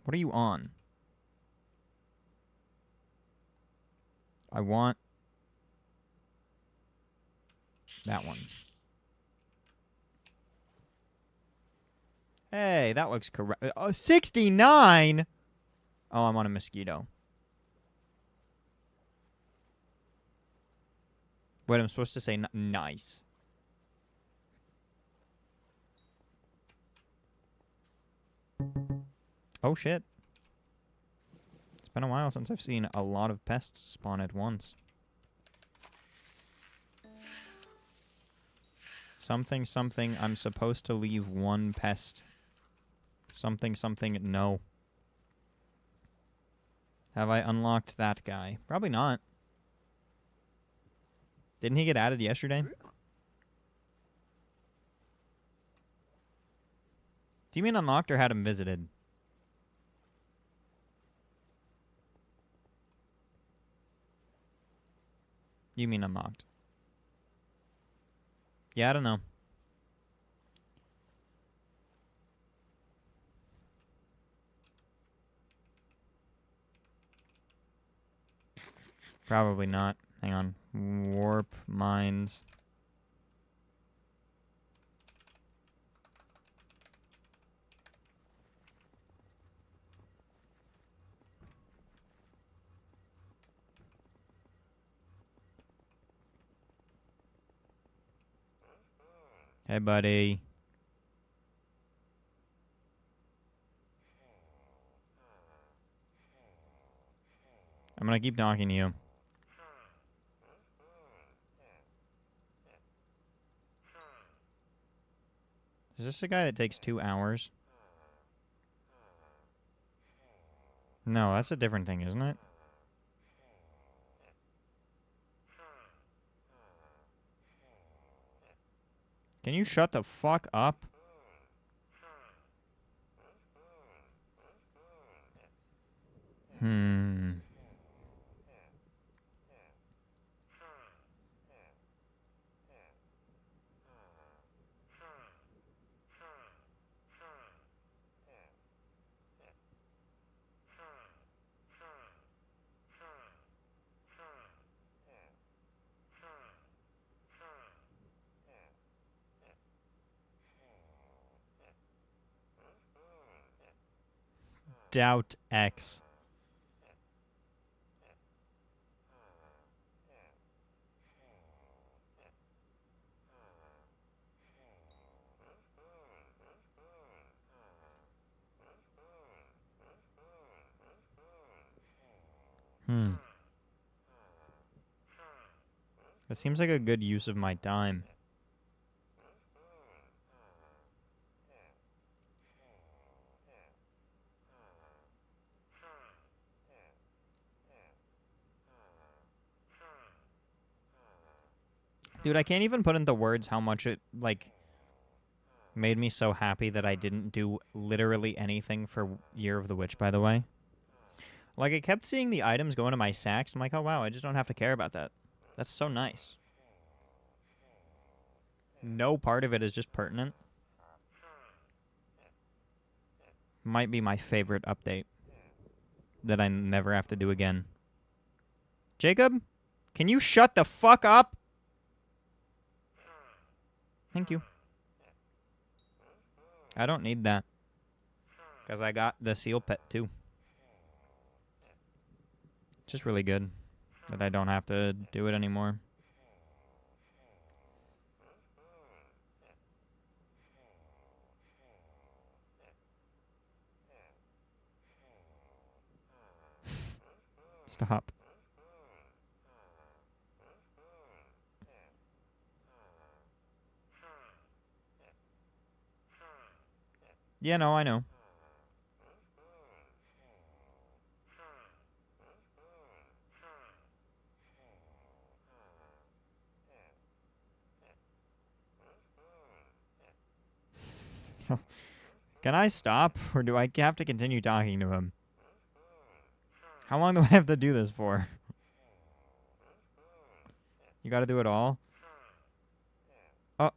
What are you on? I want that one. Hey, that looks correct. 69? Oh, I'm on a mosquito. Wait, I'm supposed to say nice. Oh, shit. It's been a while since I've seen a lot of pests spawn at once. Something, something, I'm supposed to leave one pest. Something, something, no. Have I unlocked that guy? Probably not. Didn't he get added yesterday? Do you mean unlocked or had him visited? You mean unlocked? Yeah, I don't know. Probably not. Hang on. Warp mines. Hey, buddy. I'm gonna keep talking to you. Is this a guy that takes 2 hours? No, that's a different thing, isn't it? Can you shut the fuck up? Doubt X. That seems like a good use of my time. Dude, I can't even put into words how much it, like, made me so happy that I didn't do literally anything for Year of the Witch, by the way. Like, I kept seeing the items go into my sacks. I'm like, oh, wow, I just don't have to care about that. That's so nice. No part of it is just pertinent. Might be my favorite update that I never have to do again. Jacob, can you shut the fuck up? Thank you. I don't need that. Because I got the seal pet, too. It's just really good that I don't have to do it anymore. Stop. Yeah, no, I know. Can I stop, or do I have to continue talking to him? How long do I have to do this for? You gotta do it all? Oh.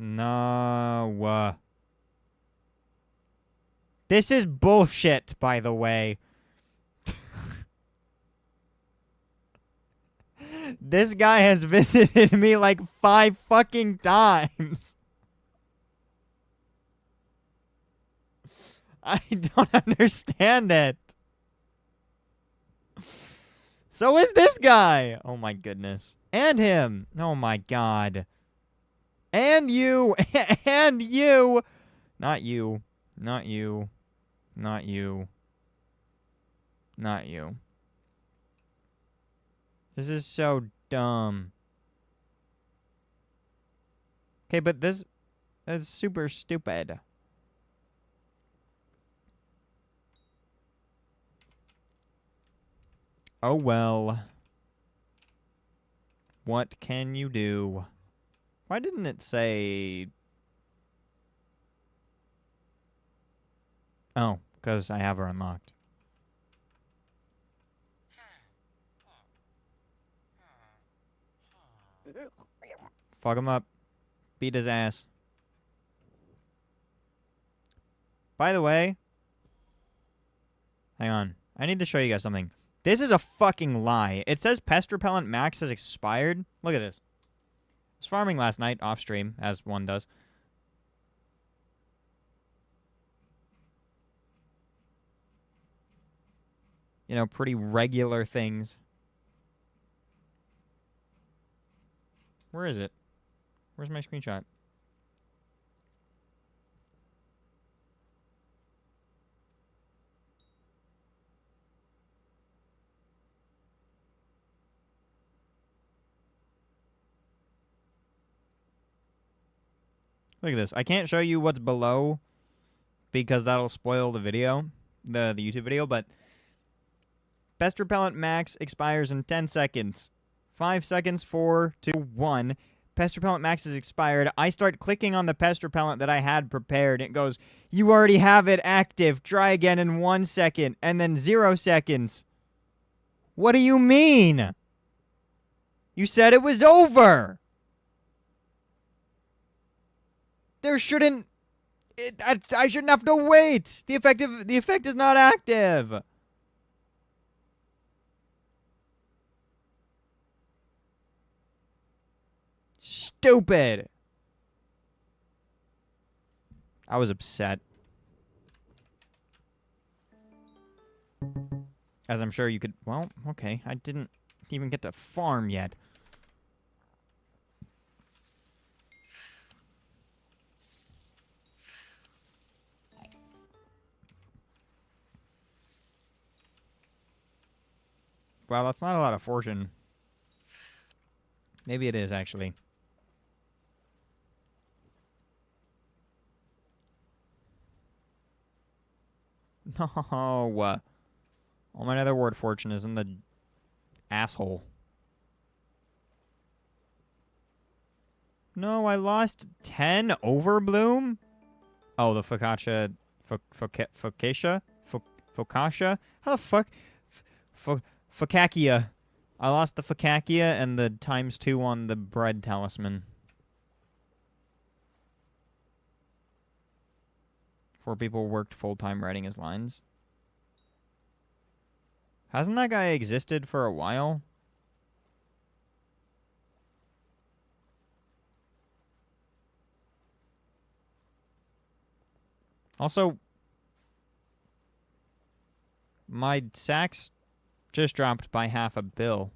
No. This is bullshit, by the way. This guy has visited me like 5 fucking times. I don't understand it. So is this guy. Oh my goodness. And him. Oh my god. And you. And you. Not you. Not you. Not you. Not you. This is so dumb. Okay, but this is super stupid. Oh well. What can you do? Why didn't it say... Oh, because I have her unlocked. Fuck him up. Beat his ass. By the way, hang on. I need to show you guys something. This is a fucking lie. It says pest repellent max has expired. Look at this. I was farming last night off stream, as one does. You know, pretty regular things. Where is it? Where's my screenshot? Look at this. I can't show you what's below because that'll spoil the video, the YouTube video, but pest repellent max expires in 10 seconds. 5 seconds, 4, 2, 1. Pest repellent max is expired. I start clicking on the pest repellent that I had prepared. It goes, you already have it active. Try again in 1 second. And then 0 seconds. What do you mean? You said it was over. There shouldn't... I shouldn't have to wait. The effect is not active. Stupid. I was upset. As I'm sure you could... Well, okay. I didn't even get to farm yet. Well, that's not a lot of fortune. Maybe it is, actually. No. All my other word fortune is in the asshole. No, I lost 10 overbloom? Oh, the focaccia... Focaccia? Focaccia? How the fuck... Focaccia. I lost the focaccia and the ×2 on the bread talisman. 4 people worked full-time writing his lines. Hasn't that guy existed for a while? Also, my sacks just dropped by $500 million.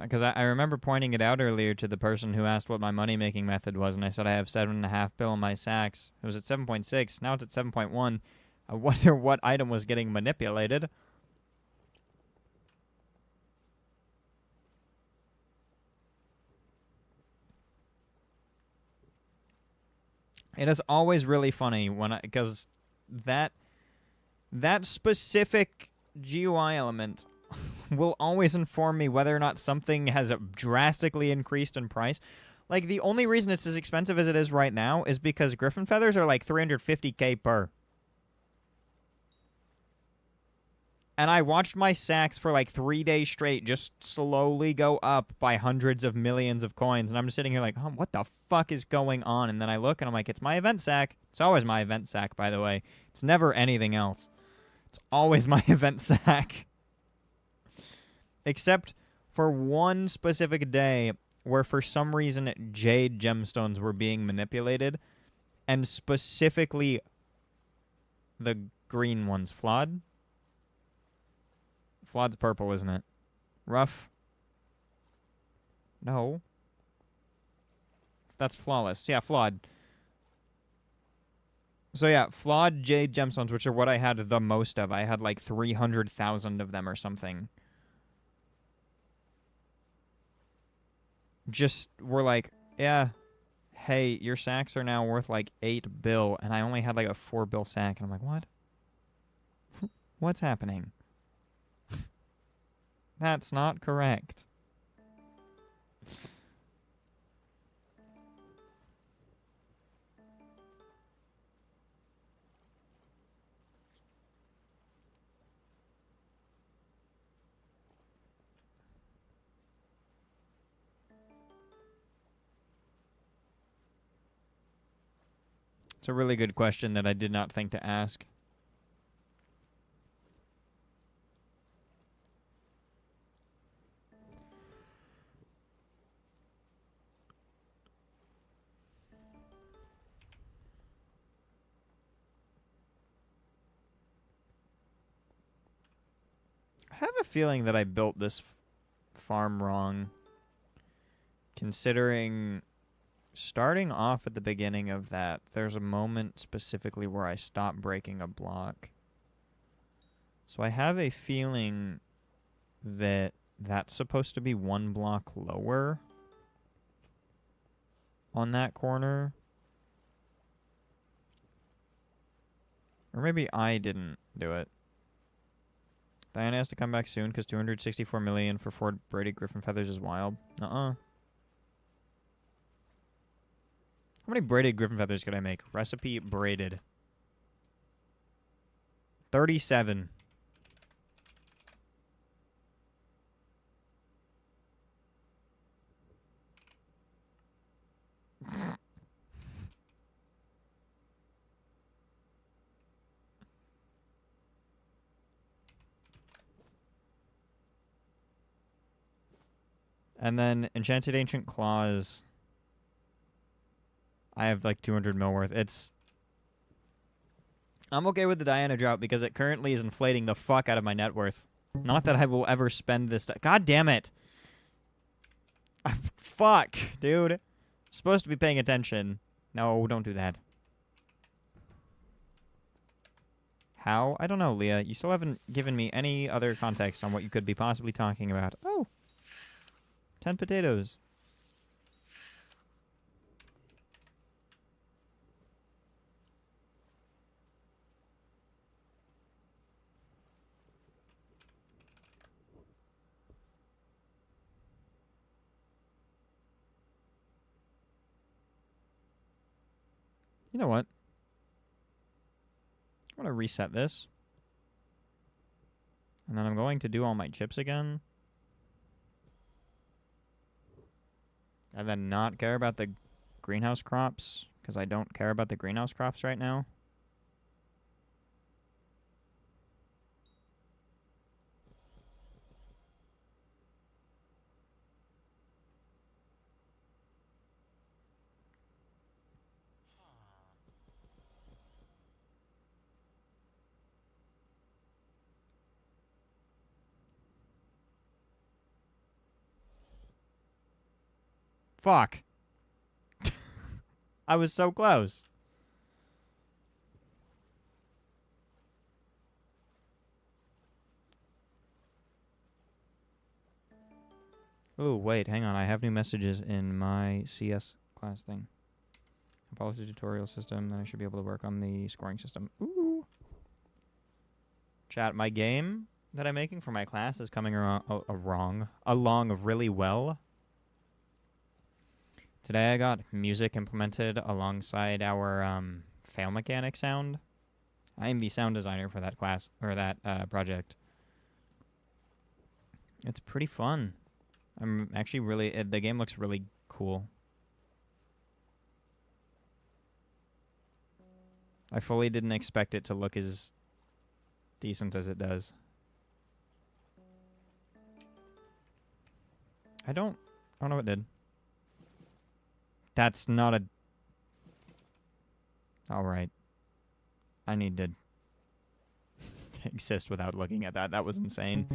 Because I remember pointing it out earlier to the person who asked what my money-making method was, and I said I have $7.5 billion in my sacks. It was at 7.6. Now it's at 7.1. I wonder what item was getting manipulated. It is always really funny when because that specific GUI element will always inform me whether or not something has drastically increased in price. Like, the only reason it's as expensive as it is right now is because griffin feathers are like 350k per. And I watched my sacks for like 3 days straight just slowly go up by hundreds of millions of coins. And I'm just sitting here like, what the fuck is going on? And then I look and I'm like, it's my event sack. It's always my event sack, by the way. It's never anything else. It's always my event sack. Except for one specific day where for some reason jade gemstones were being manipulated. And specifically the green ones. Flawed? Flawed's purple, isn't it? Rough? No. That's flawless. Yeah, flawed. So yeah, flawed jade gemstones, which are what I had the most of. I had like 300,000 of them or something. Just were like, yeah, hey, your sacks are now worth like $8 billion, and I only had like a $4 billion sack, and I'm like, what? What's happening? That's not correct. It's a really good question that I did not think to ask. I have a feeling that I built this farm wrong, considering starting off at the beginning of that, there's a moment specifically where I stopped breaking a block. So I have a feeling that that's supposed to be one block lower on that corner. Or maybe I didn't do it. Diana has to come back soon because 264 million for 4 braided griffin feathers is wild. How many braided griffin feathers could I make? Recipe braided. 37. And then Enchanted Ancient Claws. I have like 200 mil worth. I'm okay with the Diana drought because it currently is inflating the fuck out of my net worth. Not that I will ever spend this. God damn it. Fuck, dude. Supposed to be paying attention. No, don't do that. How? I don't know, Leah. You still haven't given me any other context on what you could be possibly talking about. Oh. 10 potatoes. You know what? I'm going to reset this. And then I'm going to do all my chips again. And then not care about the greenhouse crops, because I don't care about the greenhouse crops right now. Fuck. I was so close. Oh, wait, hang on. I have new messages in my CS class thing. A policy tutorial system, then I should be able to work on the scoring system. Ooh. Chat, my game that I'm making for my class is coming along really well. Today I got music implemented alongside our fail mechanic sound. I am the sound designer for that class, or that project. It's pretty fun. I'm actually really... the game looks really cool. I fully didn't expect it to look as decent as it does. I don't know what it did. That's not a... Alright. I need to exist without looking at that. That was insane.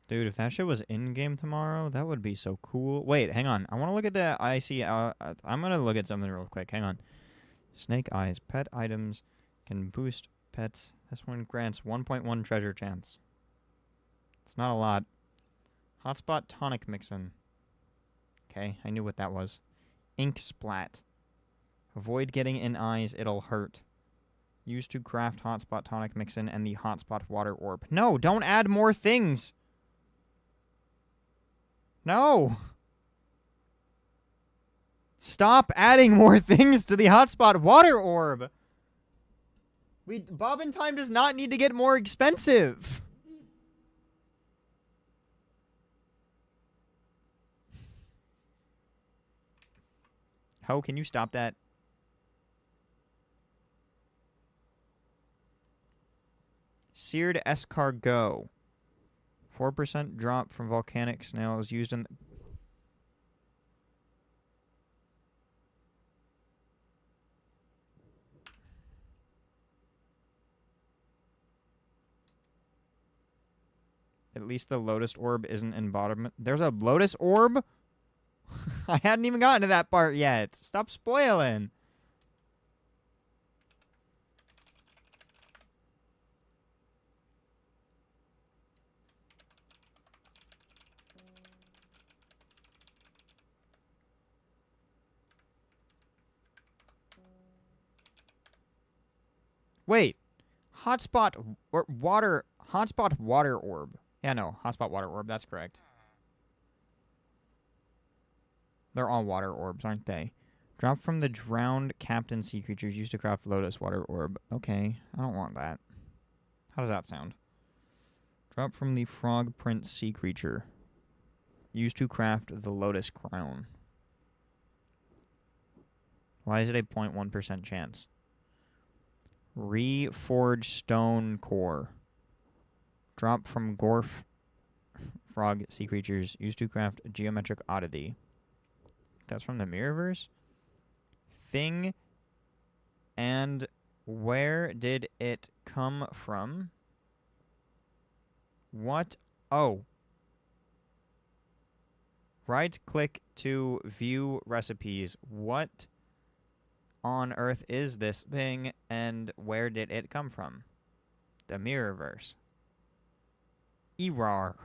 Dude, if that shit was in-game tomorrow, that would be so cool. Wait, hang on. I want to look at the IC. I'm going to look at something real quick. Hang on. Snake eyes. Pet items can boost pets. This one grants 1.1 treasure chance. It's not a lot. Hotspot tonic mixin. Okay, I knew what that was. Ink splat. Avoid getting in eyes, it'll hurt. Used to craft hotspot tonic mixin and the hotspot water orb. No, don't add more things. No. Stop adding more things to the hotspot water orb. Bob and Time does not need to get more expensive. Ho, can you stop that? Seared escargot. 4% drop from volcanic snails used in... At least the lotus orb isn't embodiment. There's a lotus orb? I hadn't even gotten to that part yet. Stop spoiling. Wait. Hotspot water orb. Yeah, no. Hotspot water orb. That's correct. They're all water orbs, aren't they? Drop from the drowned captain sea creatures used to craft lotus water orb. Okay. I don't want that. How does that sound? Drop from the frog prince sea creature used to craft the lotus crown. Why is it a 0.1% chance? Reforged stone core. Drop from Gorf frog sea creatures used to craft geometric oddity. That's from the Mirrorverse? Thing. And where did it come from? What? Oh. Right-click to view recipes. What on earth is this thing, and where did it come from? The Mirrorverse. Erar.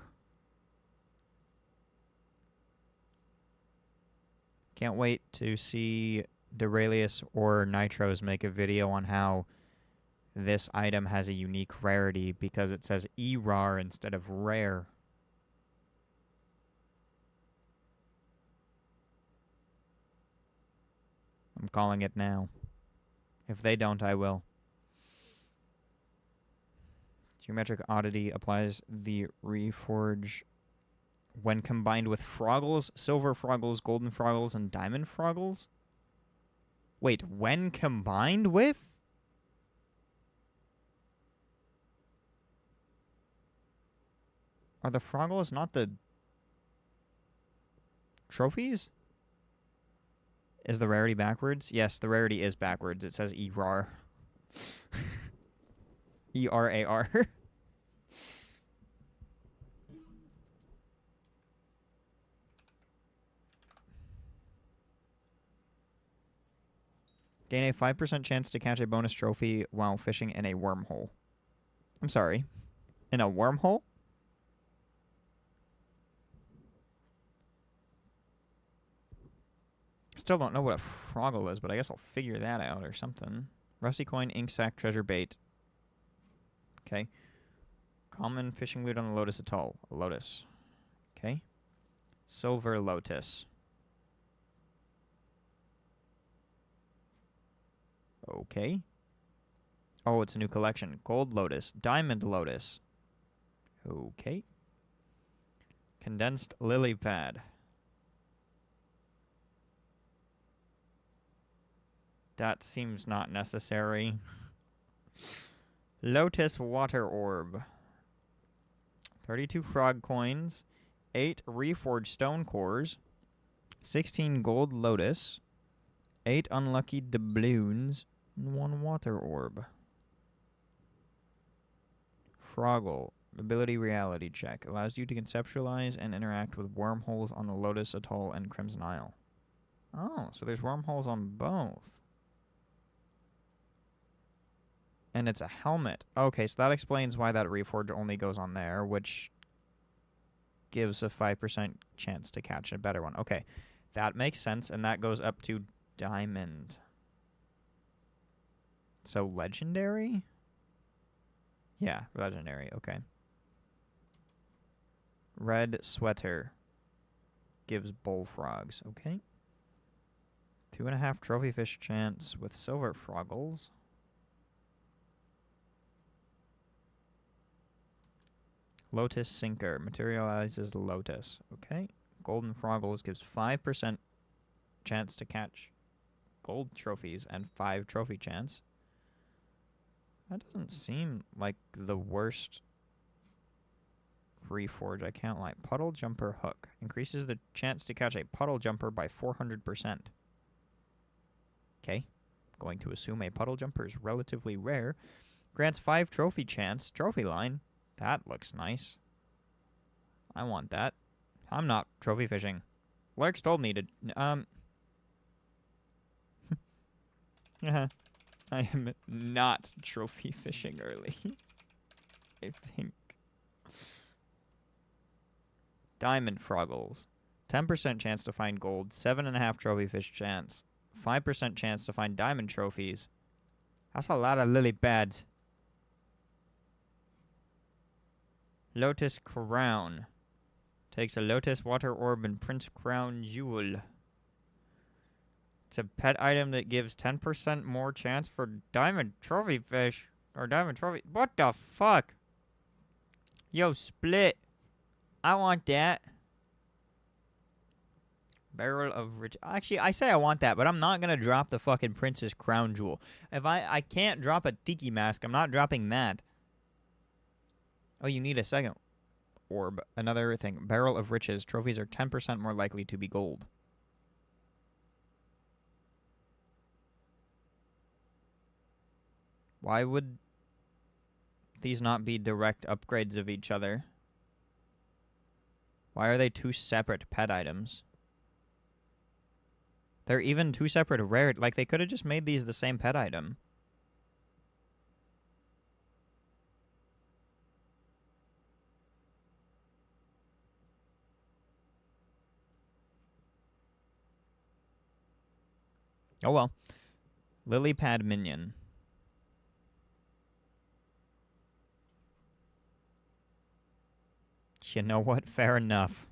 Can't wait to see Duralius or Nitros make a video on how this item has a unique rarity because it says Erar instead of rare. I'm calling it now. If they don't, I will. Geometric oddity applies the reforge when combined with Froggles, Silver Froggles, Golden Froggles, and Diamond Froggles? Wait, when combined with? Are the Froggles not the trophies? Is the rarity backwards? Yes, the rarity is backwards. It says ERAR. E-R-A-R. Gain a 5% chance to catch a bonus trophy while fishing in a wormhole. I'm sorry. In a wormhole? Still don't know what a froggle is, but I guess I'll figure that out or something. Rusty coin, ink sac, treasure bait. Okay. Common fishing loot on the Lotus Atoll. A lotus. Okay. Silver lotus. Okay. Oh, it's a new collection. Gold lotus. Diamond lotus. Okay. Condensed lily pad. That seems not necessary. Lotus water orb. 32 frog coins. 8 reforged stone cores. 16 gold lotus. 8 unlucky doubloons. And 1 water orb. Froggle. Ability reality check. Allows you to conceptualize and interact with wormholes on the Lotus Atoll and Crimson Isle. Oh, so there's wormholes on both. And it's a helmet. Okay, so that explains why that reforge only goes on there, which gives a 5% chance to catch a better one. Okay, that makes sense, and that goes up to diamond. So legendary? Yeah, legendary, okay. Red sweater gives bullfrogs, okay. 2.5 trophy fish chance with silver froggles. Lotus sinker materializes lotus, okay. Golden froggles gives 5% chance to catch gold trophies and 5 trophy chance. That doesn't seem like the worst reforge, I can't lie. Puddle jumper hook increases the chance to catch a puddle jumper by 400%. Okay, going to assume a puddle jumper is relatively rare. Grants 5 trophy chance. Trophy line. That looks nice. I want that. I'm not trophy fishing. Lurks told me to... I am not trophy fishing early. I think. Diamond froggles. 10% chance to find gold. 7.5 trophy fish chance. 5% chance to find diamond trophies. That's a lot of lily pads. Lotus crown. Takes a lotus water orb and prince crown jewel. It's a pet item that gives 10% more chance for diamond trophy fish. Or diamond trophy. What the fuck? Yo, split. I want that. Barrel of rich. Actually, I say I want that, but I'm not gonna drop the fucking princess crown jewel. If I can't drop a tiki mask, I'm not dropping that. Oh, you need a second orb. Another thing. Barrel of riches. Trophies are 10% more likely to be gold. Why would these not be direct upgrades of each other? Why are they 2 separate pet items? They're even 2 separate rare. Like, they could have just made these the same pet item. Oh well. Lily pad minion. You know what? Fair enough.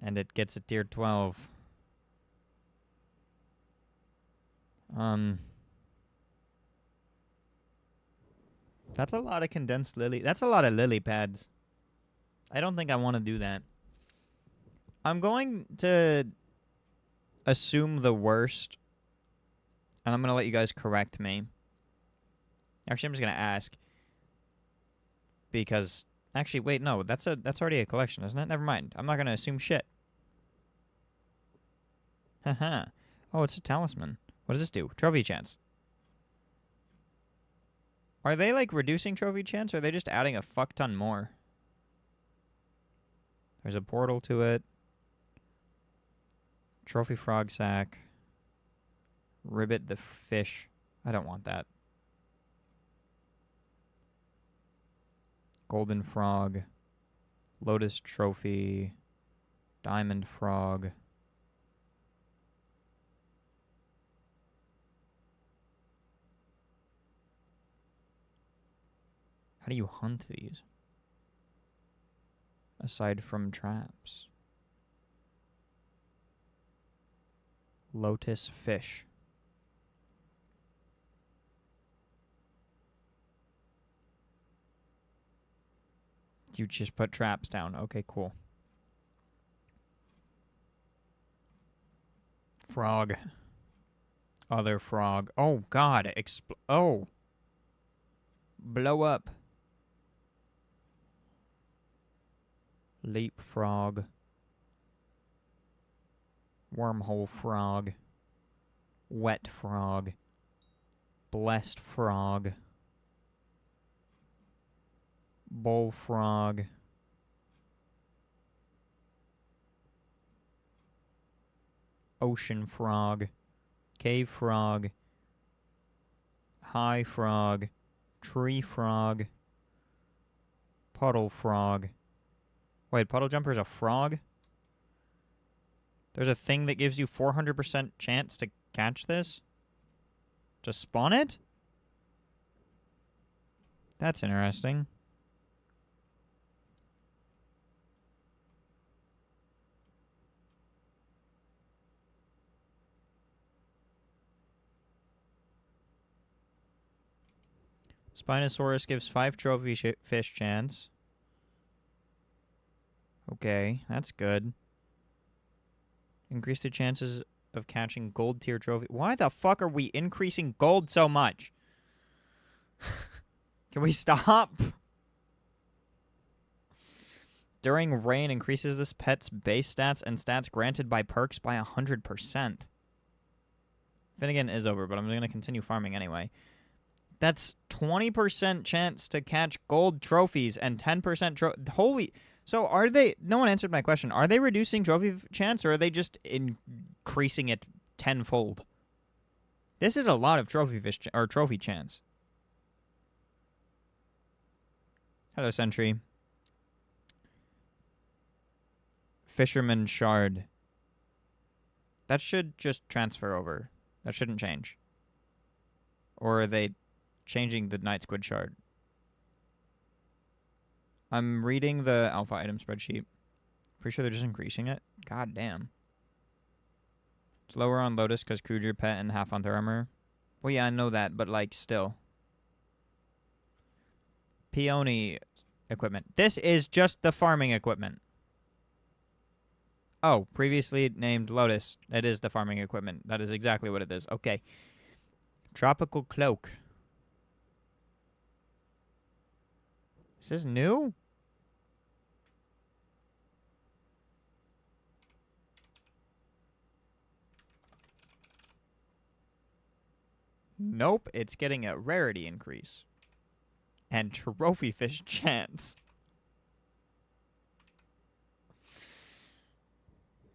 And it gets a tier 12. That's a lot of condensed lily. That's a lot of lily pads. I don't think I want to do that. I'm going to assume the worst, and I'm going to let you guys correct me. Actually, I'm just going to ask. Because... Actually, wait, no. That's already a collection, isn't it? Never mind. I'm not going to assume shit. Haha. Oh, it's a talisman. What does this do? Trophy chance. Are they, like, reducing trophy chance, or are they just adding a fuck ton more? There's a portal to it. Trophy frog sack. Ribbit the fish. I don't want that. Golden frog. Lotus trophy. Diamond frog. How do you hunt these? Aside from traps. Lotus fish. You just put traps down. Okay, cool. Frog. Other frog. Oh, God. Oh. Blow up. Leapfrog. Wormhole frog. Wet frog. Blessed frog. Bullfrog. Ocean frog. Cave frog. High frog. Tree frog. Puddle frog. Wait, Puddle Jumper's a frog? There's a thing that gives you 400% chance to catch this? To spawn it? That's interesting. Spinosaurus gives 5 trophy fish chance. Okay, that's good. Increase the chances of catching gold tier trophy. Why the fuck are we increasing gold so much? Can we stop? During rain, increases this pet's base stats and stats granted by perks by 100%. Finnegan is over, but I'm going to continue farming anyway. That's 20% chance to catch gold trophies and 10% holy... So are they... No one answered my question. Are they reducing trophy chance, or are they just increasing it tenfold? This is a lot of trophy fish or trophy chance. Hello, Sentry. Fisherman Shard. That should just transfer over. That shouldn't change. Or are they changing the Night Squid Shard? I'm reading the alpha item spreadsheet. Pretty sure they're just increasing it. God damn. It's lower on Lotus because Kruger Pet and half on Armor. Well, yeah, I know that, but, like, still. Peony equipment. This is just the farming equipment. Oh, previously named Lotus. It is the farming equipment. That is exactly what it is. Okay. Tropical Cloak. Is this new? Nope, it's getting a rarity increase. And trophy fish chance.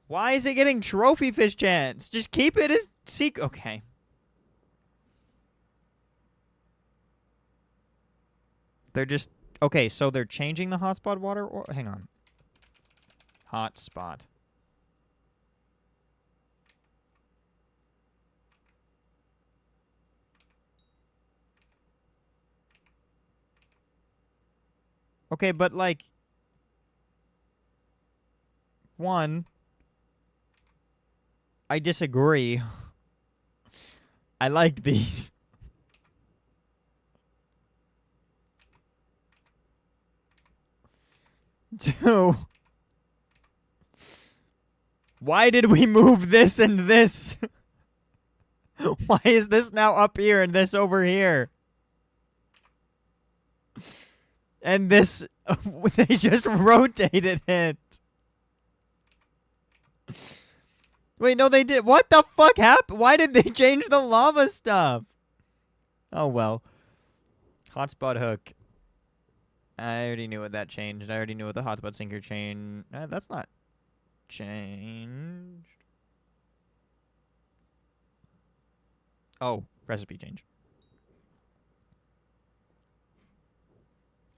Why is it getting trophy fish chance? Just keep it as secret. Okay. They're just... Okay, so they're changing the hotspot water? Or hang on. Hotspot. Okay, but, like... One... I disagree. I like these. Two. Why did we move this and this? Why is this now up here and this over here? And this... they just rotated it. Wait, no, they did. What the fuck happened? Why did they change the lava stuff? Oh, well. Hotspot hook. I already knew what that changed. I already knew what the hotspot sinker changed. That's not changed. Oh, recipe change.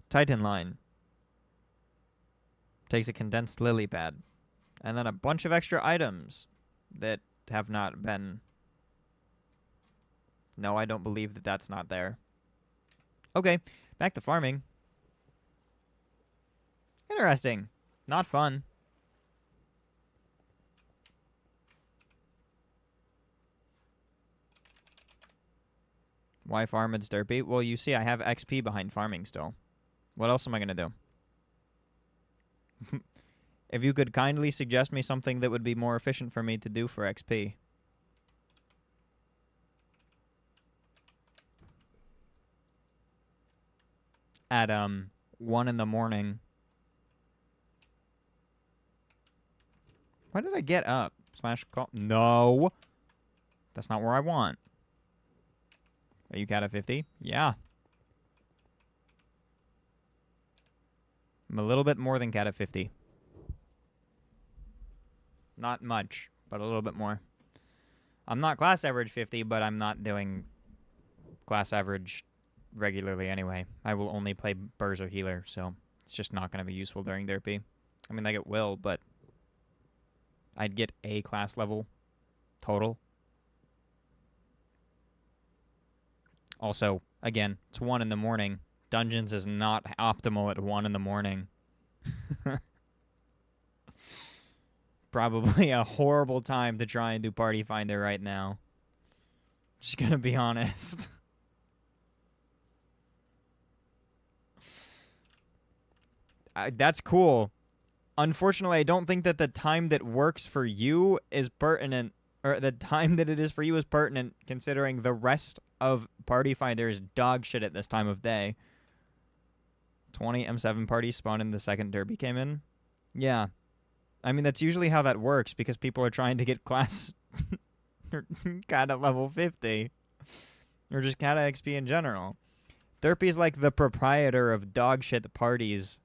Titan line. Takes a condensed lily pad. And then a bunch of extra items that have not been... No, I don't believe that that's not there. Okay, back to farming. Interesting. Not fun. Why farm? It's derpy. Well, you see, I have XP behind farming still. What else am I going to do? If you could kindly suggest me something that would be more efficient for me to do for XP. At, 1 in the morning. Why did I get up? /call? No. That's not where I want. Are you cat at 50? Yeah. I'm a little bit more than cat at 50. Not much, but a little bit more. I'm not class average 50, but I'm not doing class average regularly anyway. I will only play Burrs or Healer, so it's just not going to be useful during derpy. I mean, like it will, but I'd get A class level total. Also, again, it's 1 in the morning. Dungeons is not optimal at 1 in the morning. Probably a horrible time to try and do Party Finder right now. Just gonna be honest. That's cool. Unfortunately, I don't think that the time that works for you is pertinent, or the time that it is for you is pertinent, considering the rest of Party Finder is dog shit at this time of day. 20 M7 parties spawned in the second derby came in. Yeah. I mean, that's usually how that works, because people are trying to get class kind of level 50. Or just kind of XP in general. Derpy's like the proprietor of dog shit parties.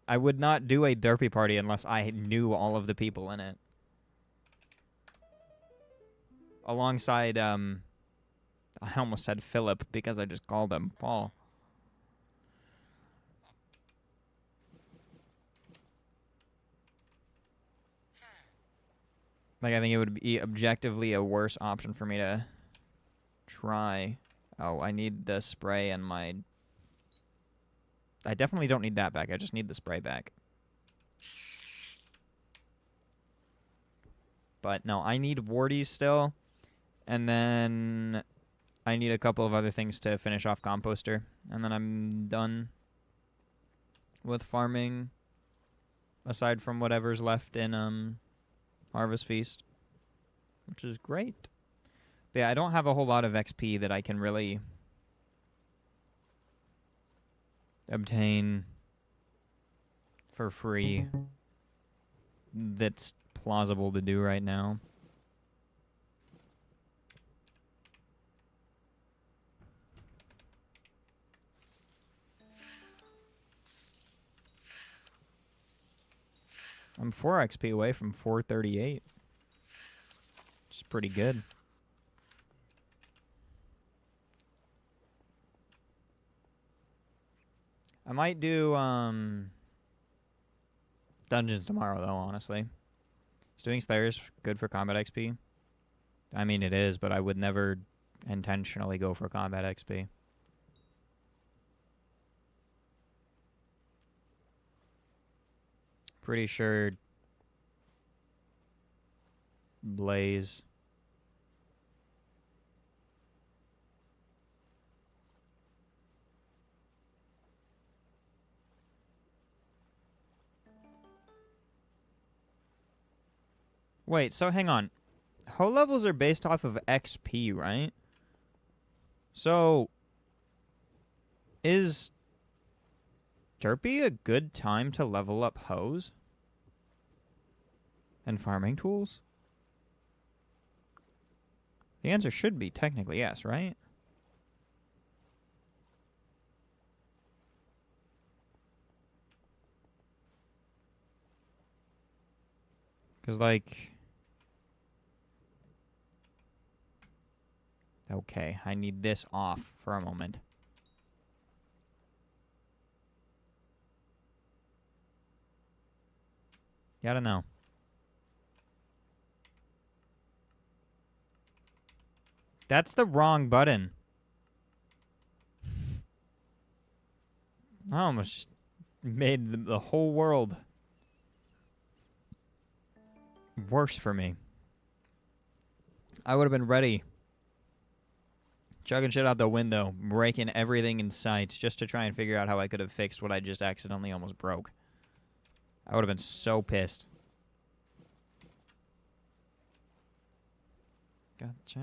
I would not do a derpy party unless I knew all of the people in it. Alongside, I almost said Philip because I just called him Paul. Like, I think it would be objectively a worse option for me to try. Oh, I need the spray and my... I definitely don't need that back. I just need the spray back. But no, I need warties still. And then I need a couple of other things to finish off Composter. And then I'm done with farming. Aside from whatever's left in Harvest Feast. Which is great. But yeah, I don't have a whole lot of XP that I can really obtain for free that's plausible to do right now. I'm 4 XP away from 438. It's pretty good. I might do dungeons tomorrow, though, honestly. Is doing Slayers good for combat XP? I mean, it is, but I would never intentionally go for combat XP. Pretty sure Blaze. Wait, so hang on. Hoe levels are based off of XP, right? So, is Derpy a good time to level up hoes? And farming tools? The answer should be technically yes, right? Because, like... Okay, I need this off for a moment. Yeah, I don't know. That's the wrong button. I almost just made the whole world worse for me. I would have been ready. Chugging shit out the window, breaking everything in sight just to try and figure out how I could have fixed what I just accidentally almost broke. I would have been so pissed. Gotcha.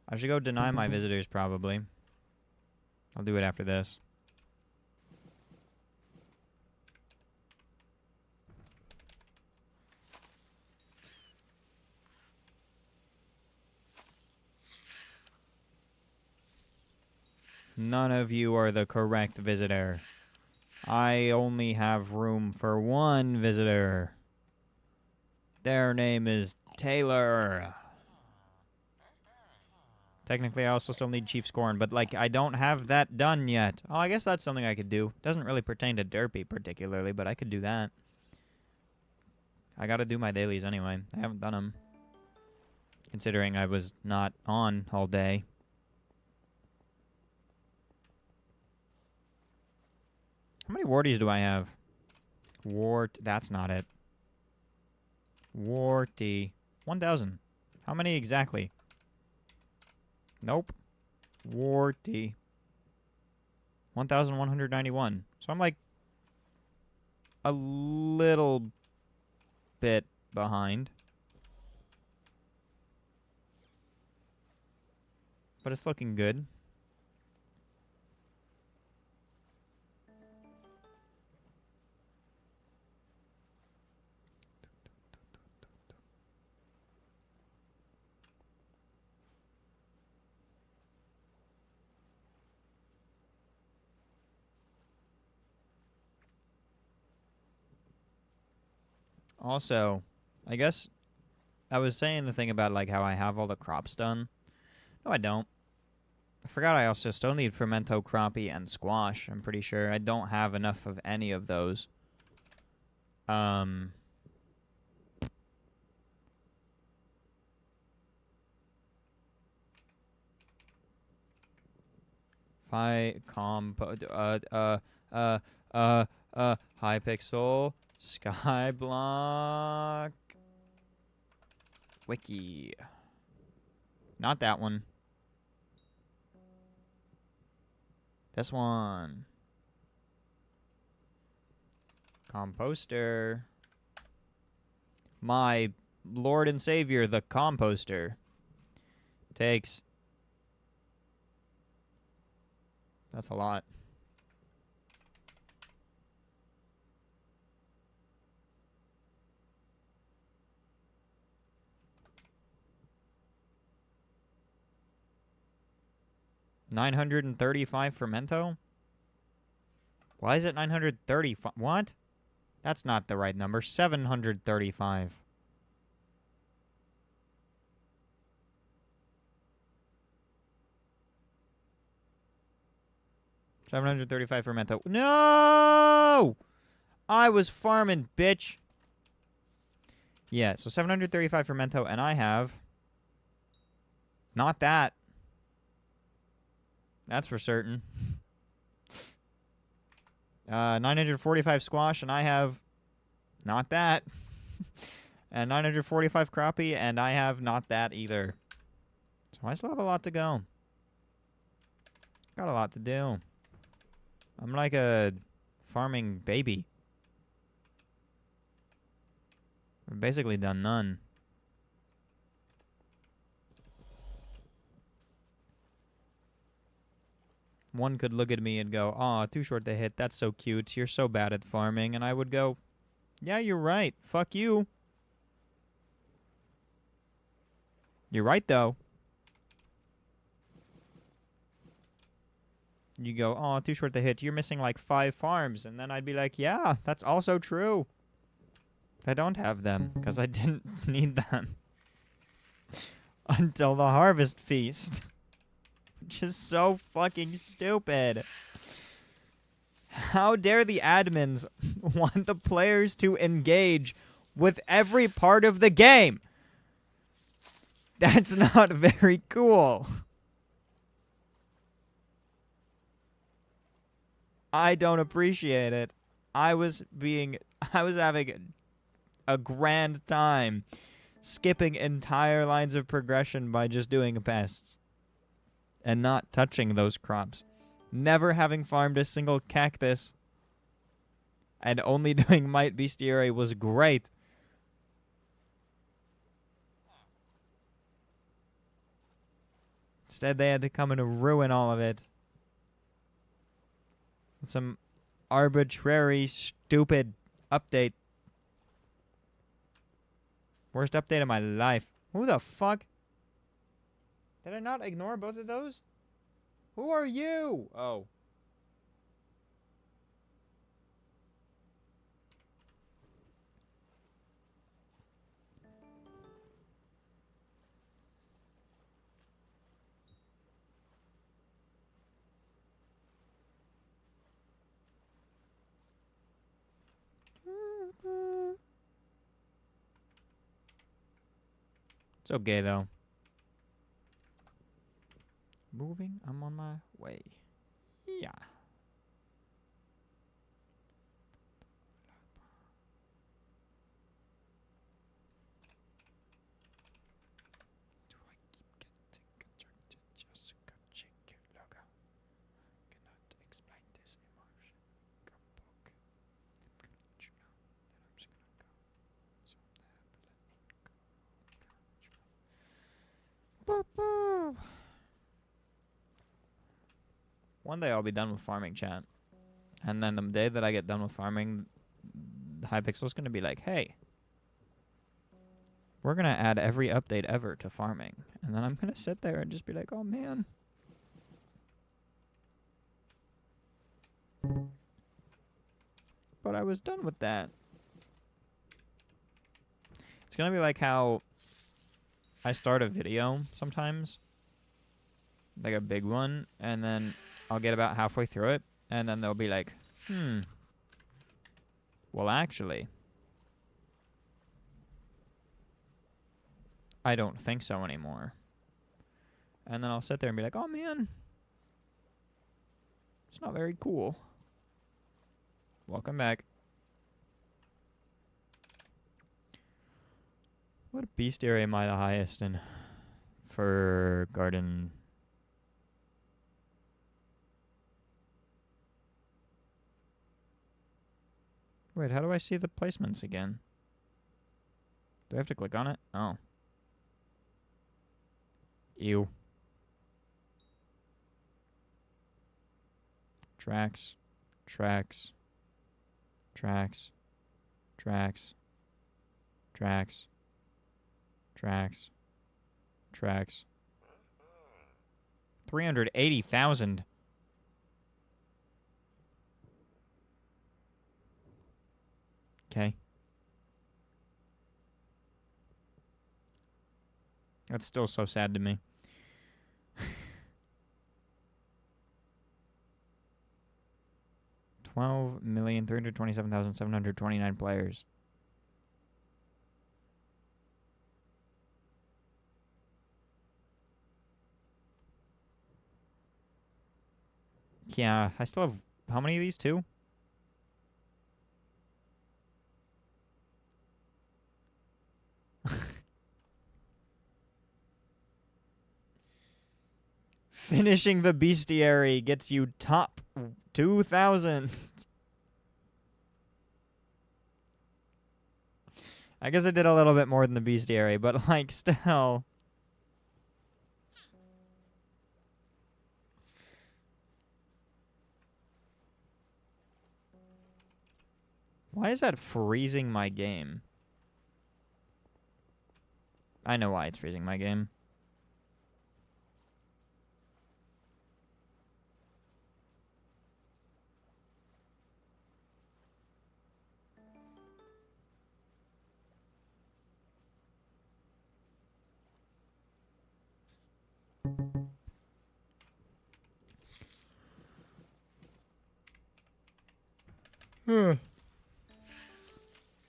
I should go deny my visitors, probably. I'll do it after this. None of you are the correct visitor. I only have room for one visitor. Their name is Taylor. Technically, I also still need Chief's Corn, but, like, I don't have that done yet. Oh, I guess that's something I could do. Doesn't really pertain to Derpy particularly, but I could do that. I gotta do my dailies anyway. I haven't done them. Considering I was not on all day. How many warties do I have? That's not it. Warty. 1,000. How many exactly? Nope. Warty. 1,191. So I'm like a little bit behind. But it's looking good. Also, I guess I was saying the thing about, like, how I have all the crops done. No, I don't. I forgot I also still need Fermento, Crappie, and Squash. I'm pretty sure I don't have enough of any of those. Hypixel Skyblock Wiki. Not that one. This one. Composter. My Lord and Savior, the Composter. Takes. That's a lot. $935 Fermento? Why is it 935? What? That's not the right number. 735. $735 Fermento. No! I was farming, bitch. Yeah, so 735 Fermento, and I have... Not that. That's for certain. 945 Squash, and I have... Not that. And 945 Crappie, and I have not that either. So I still have a lot to go. Got a lot to do. I'm like a farming baby. I've basically done none. One could look at me and go, "Aw, too short to hit. That's so cute. You're so bad at farming." And I would go, "Yeah, you're right. Fuck you." You're right, though. You go, "Oh, too short to hit. You're missing like 5 farms." And then I'd be like, "Yeah, that's also true. I don't have them because I didn't need them until the harvest feast." Which is so fucking stupid. How dare the admins want the players to engage with every part of the game? That's not very cool. I don't appreciate it. I was having a grand time skipping entire lines of progression by just doing pests and not touching those crops. Never having farmed a single cactus and only doing Might Bestiary was great. Instead, they had to come and ruin all of it. With some arbitrary, stupid update. Worst update of my life. Who the fuck? Did I not ignore both of those? Who are you? Oh. It's okay, though. Moving, I'm on my way. Yeah. Do I keep getting attracted? Jessica, check your logo. Cannot explain this emotion. Kapok. I'm gonna let you know that I'm just gonna go. So one day I'll be done with farming, chat. And then the day that I get done with farming, Hypixel's gonna be like, hey, we're gonna add every update ever to farming. And then I'm gonna sit there and just be like, oh man. But I was done with that. It's gonna be like how I start a video sometimes, like a big one, and then I'll get about halfway through it, and then they'll be like, well, actually, I don't think so anymore. And then I'll sit there and be like, oh man, it's not very cool. Welcome back. What bestiary am I the highest in for garden? Wait, how do I see the placements again? Do I have to click on it? Oh. Ew. Tracks. Tracks. Tracks. Tracks. Tracks. Tracks. Tracks. 380,000. Okay. That's still so sad to me. 12,327,729 players. Yeah, I still have... How many of these? 2? Finishing the bestiary gets you top 2,000. I guess I did a little bit more than the bestiary, but like still. Why is that freezing my game? I know why it's freezing my game.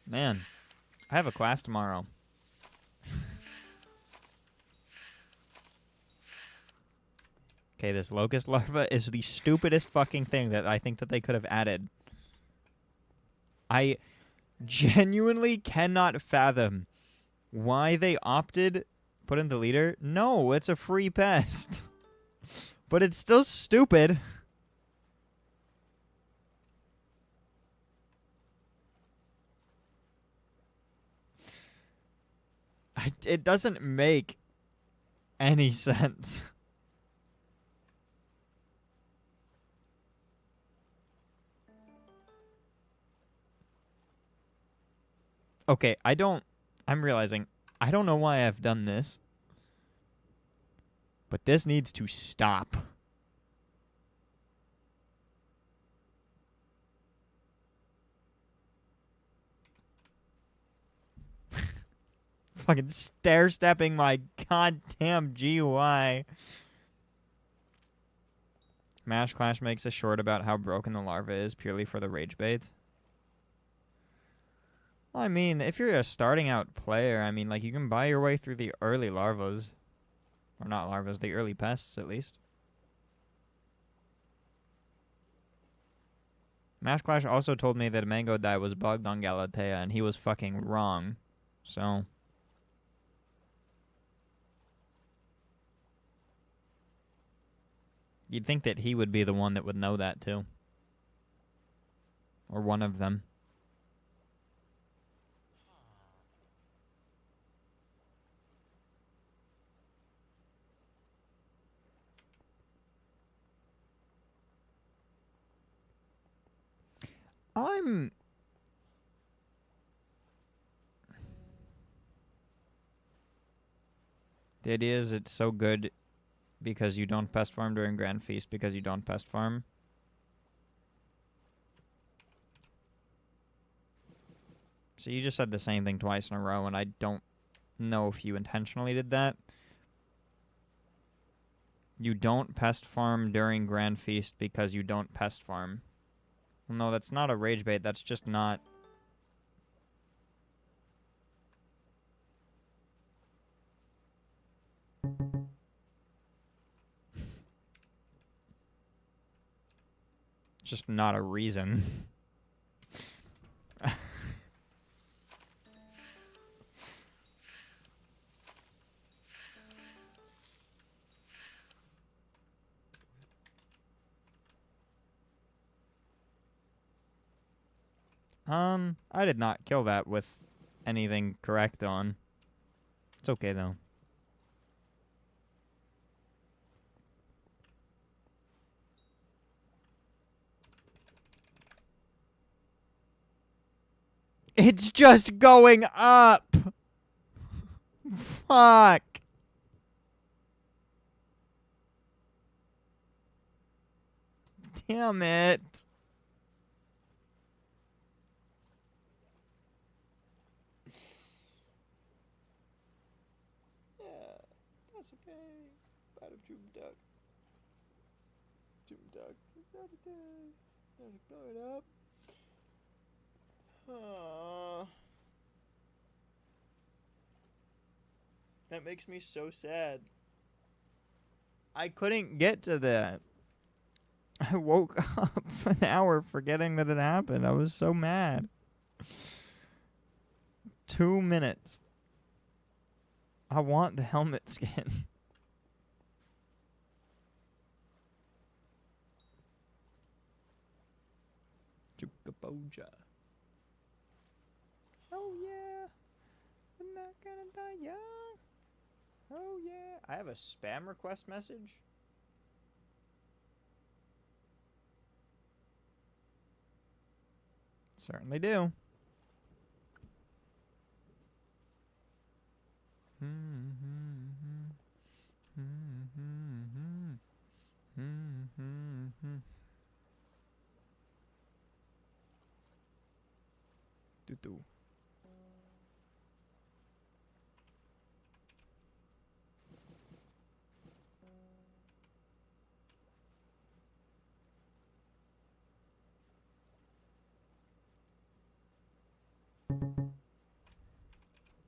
Man, I have a class tomorrow. Okay, this locust larva is the stupidest fucking thing that I think that they could have added. I genuinely cannot fathom why they opted... Put in the leader? No, it's a free pest. But it's still stupid. It doesn't make any sense. Okay, I'm realizing, I don't know why I've done this. But this needs to stop. Fucking stair-stepping my goddamn GUI. Mash Clash makes a short about how broken the larva is purely for the rage bait. I mean, if you're a starting out player, I mean, like, you can buy your way through the early larvas. Or not larvas, the early pests, at least. Mash Clash also told me that a mango dye was bugged on Galatea, and he was fucking wrong. So... you'd think that he would be the one that would know that, too. Or one of them. The idea is it's so good because you don't pest farm during Grand Feast because you don't pest farm. So you just said the same thing twice in a row, and I don't know if you intentionally did that. You don't pest farm during Grand Feast because you don't pest farm. Well, no, that's not a rage bait. That's just not... just not a reason. I did not kill that with anything correct on. It's okay, though. It's just going up! Fuck! Damn it! That's okay. Bada boom duck. Boom duck. That's okay. That's going up. That makes me so sad. I couldn't get to that. I woke up an hour forgetting that it happened. I was so mad. 2 minutes. I want the helmet skin. Chukaboja. Oh yeah. I'm not gonna die young. Oh yeah. I have a spam request message. Certainly do. Do.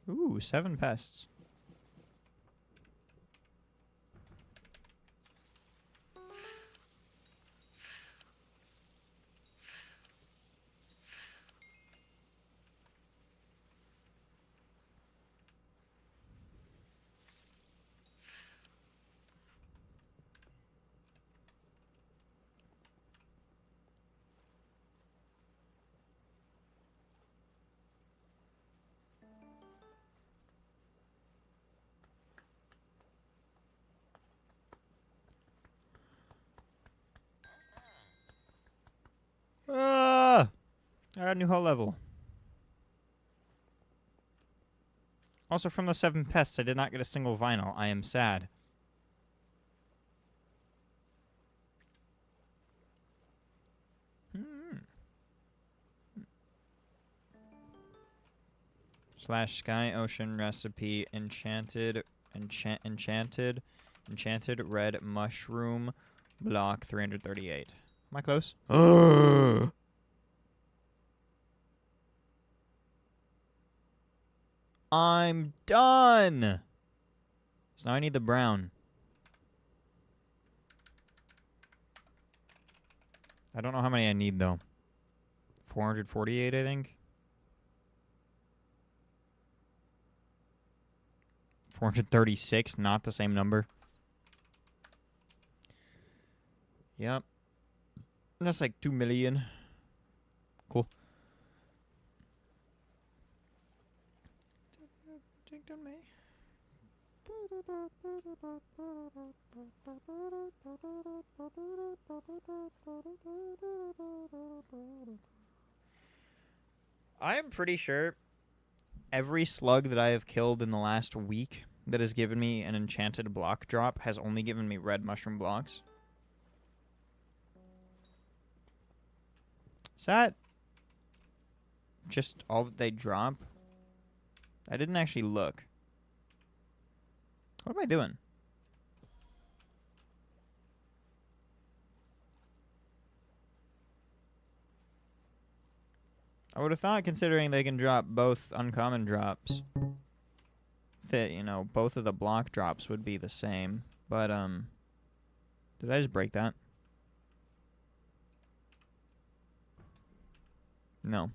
Ooh, 7 pests. Ah! I got a new hull level. Also, from those 7 pests, I did not get a single vinyl. I am sad. Slash sky ocean recipe enchanted red mushroom block 338. Am I close? I'm done. So now I need the brown. I don't know how many I need, though. 448, I think. 436, not the same number. Yep. That's like 2 million. Cool. I am pretty sure every slug that I have killed in the last week that has given me an enchanted block drop has only given me red mushroom blocks. Is that just all that they drop? I didn't actually look. What am I doing? I would have thought, considering they can drop both uncommon drops, that, you know, both of the block drops would be the same. But, did I just break that? No.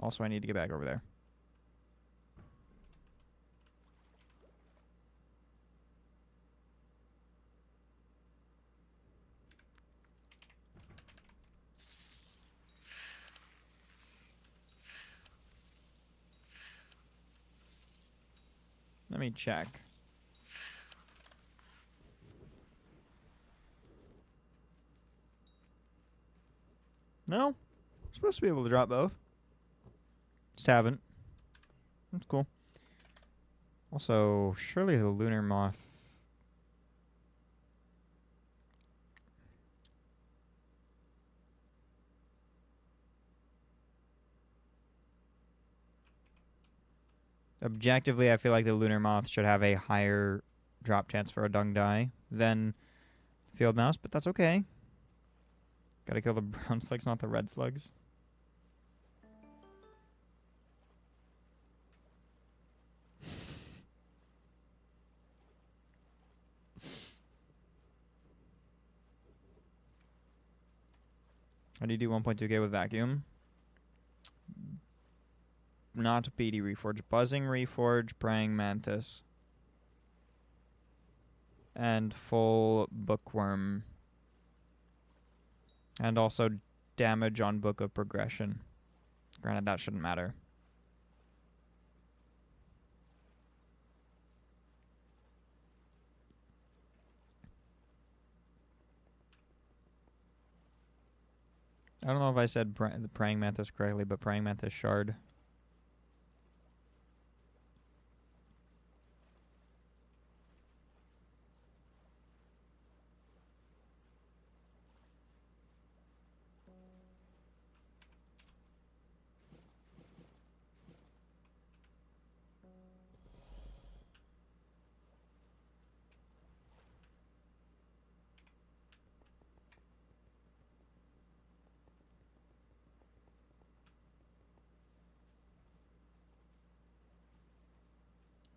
Also, I need to get back over there. Let me check. No. I'm supposed to be able to drop both. Just haven't. That's cool. Also, surely the lunar moth... Objectively, I feel like the lunar moth should have a higher drop chance for a dung die than field mouse, but that's okay. Gotta kill the brown slugs, not the red slugs. How do you do 1.2k with vacuum? Not beady reforge, buzzing reforge, praying mantis, and full bookworm, and also damage on book of progression. Granted, that shouldn't matter. I don't know if I said the praying mantis correctly, but praying mantis shard.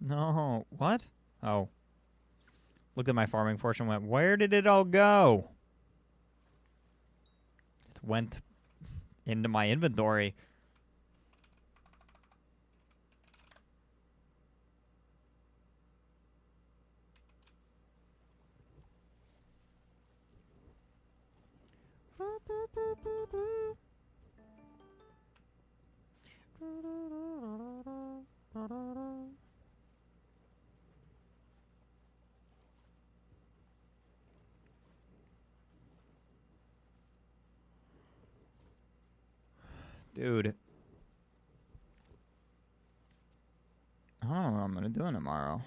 No, what? Oh. Look at my farming fortune went. Where did it all go? It went into my inventory. Dude. I don't know what I'm going to do tomorrow.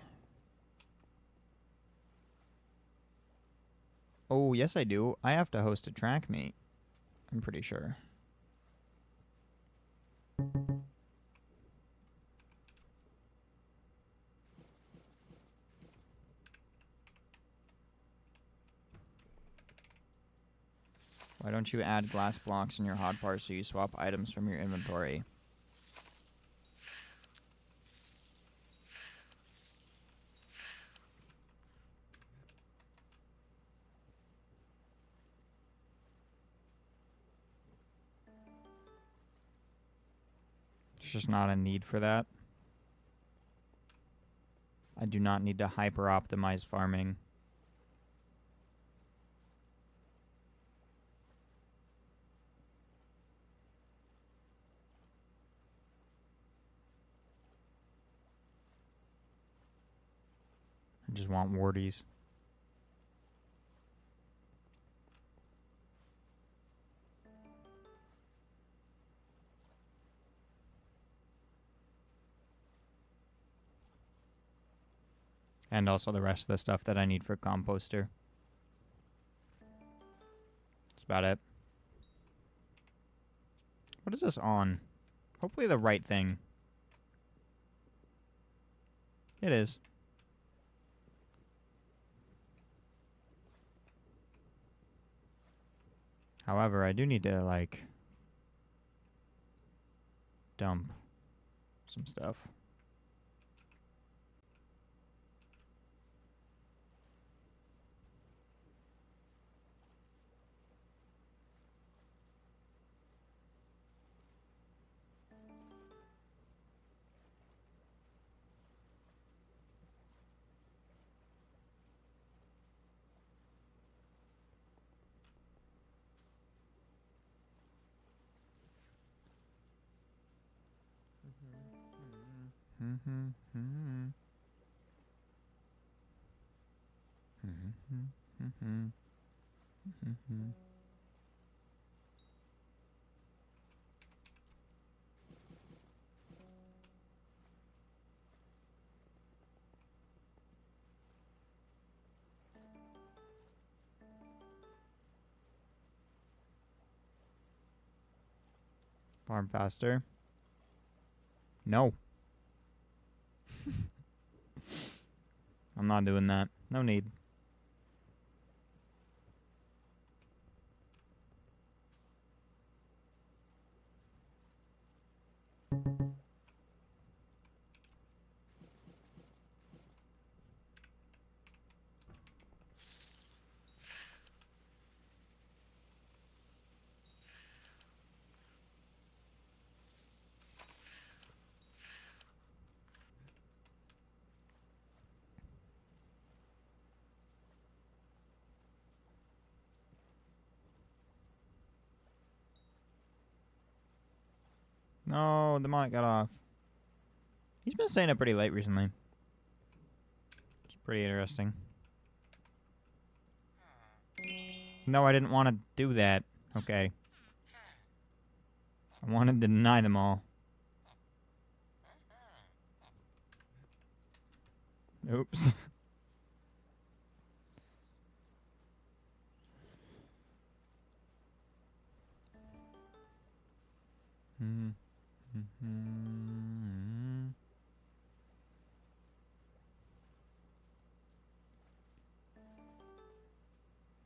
Oh, yes I do. I have to host a track meet. I'm pretty sure. Why don't you add glass blocks in your hotbar so you swap items from your inventory? just not a need for that. I do not need to hyper-optimize farming. I just want warties. And also the rest of the stuff that I need for composter. That's about it. What is this on? Hopefully the right thing. It is. However, I do need to, like, dump some stuff. Farm faster. No. I'm not doing that. No need. No, the demonic got off. He's been staying up pretty late recently. It's pretty interesting. No, I didn't want to do that. Okay. I wanted to deny them all. Oops.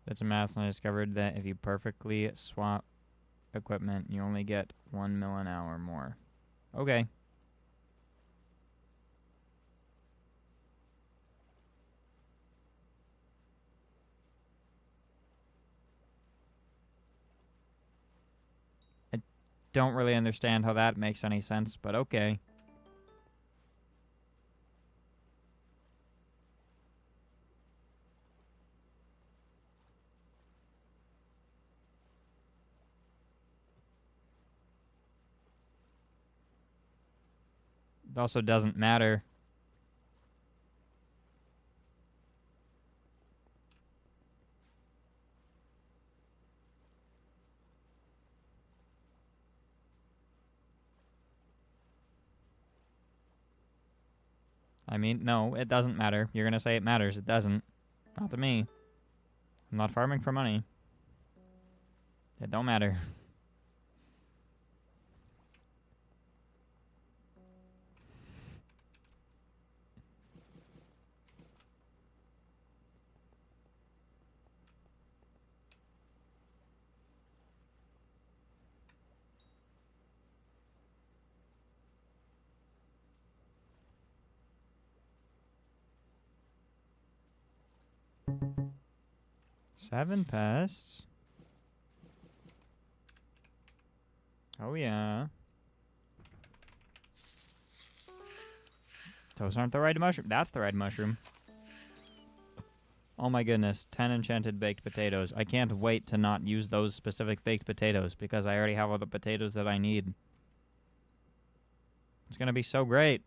That's a math, and I discovered that if you perfectly swap equipment, you only get 1 mil an hour more. Okay. I don't really understand how that makes any sense, but okay. It also doesn't matter. I mean, no, it doesn't matter. You're gonna say it matters. It doesn't. Not to me. I'm not farming for money. It don't matter. Seven pests. Oh, yeah. Those aren't the right mushroom. That's the right mushroom. Oh my goodness. 10 enchanted baked potatoes. I can't wait to not use those specific baked potatoes because I already have all the potatoes that I need. It's gonna be so great.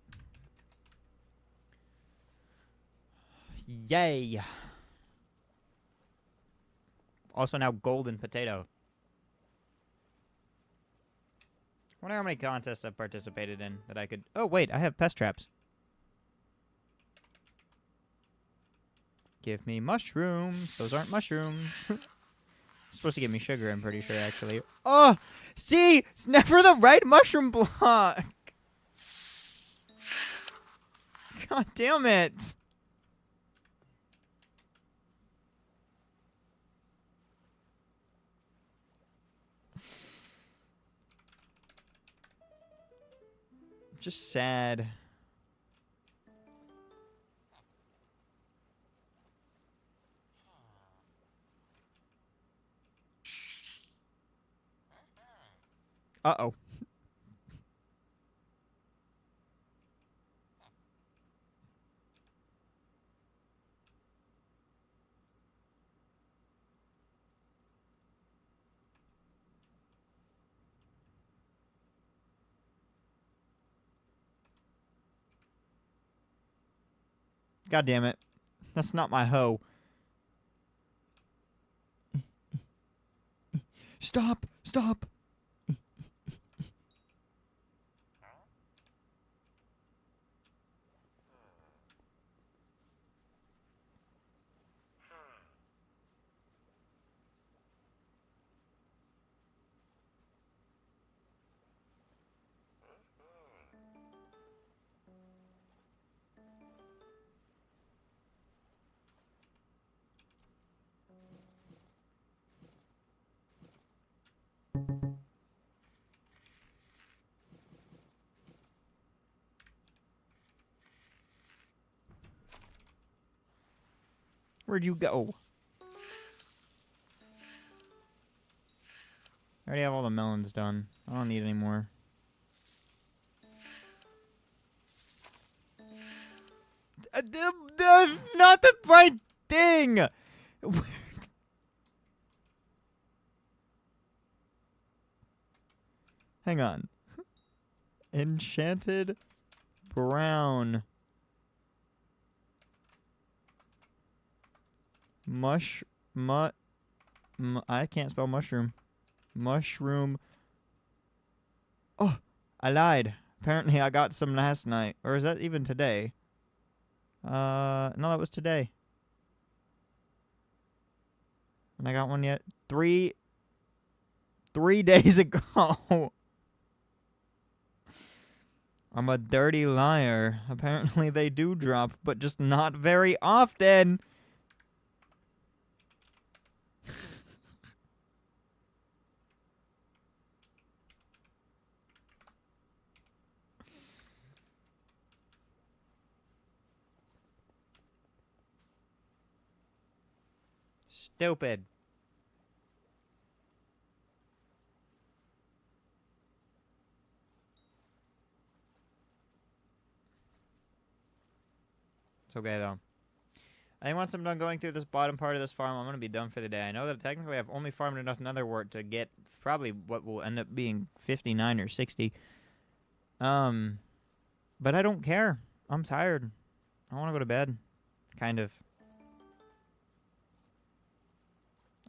Yay. Also now golden potato. I wonder how many contests I've participated in that I could... Oh, wait, I have pest traps. Give me mushrooms. Those aren't mushrooms. It's supposed to give me sugar, I'm pretty sure, actually. Oh! See? It's never the right mushroom block! God damn it! Just sad. Uh-oh. God damn it. That's not my hoe. Stop! Stop! Where'd you go? I already have all the melons done. I don't need any more. Not the right thing! Hang on. Enchanted brown. I can't spell mushroom. Mushroom. Oh, I lied. Apparently I got some last night. Or is that even today? No, that was today. And I got one yet. Three days ago. I'm a dirty liar. Apparently they do drop, but just not very often. Stupid. It's okay, though. I think once I'm done going through this bottom part of this farm, I'm going to be done for the day. I know that technically I've only farmed enough netherwort to get probably what will end up being 59 or 60. But I don't care. I'm tired. I want to go to bed. Kind of.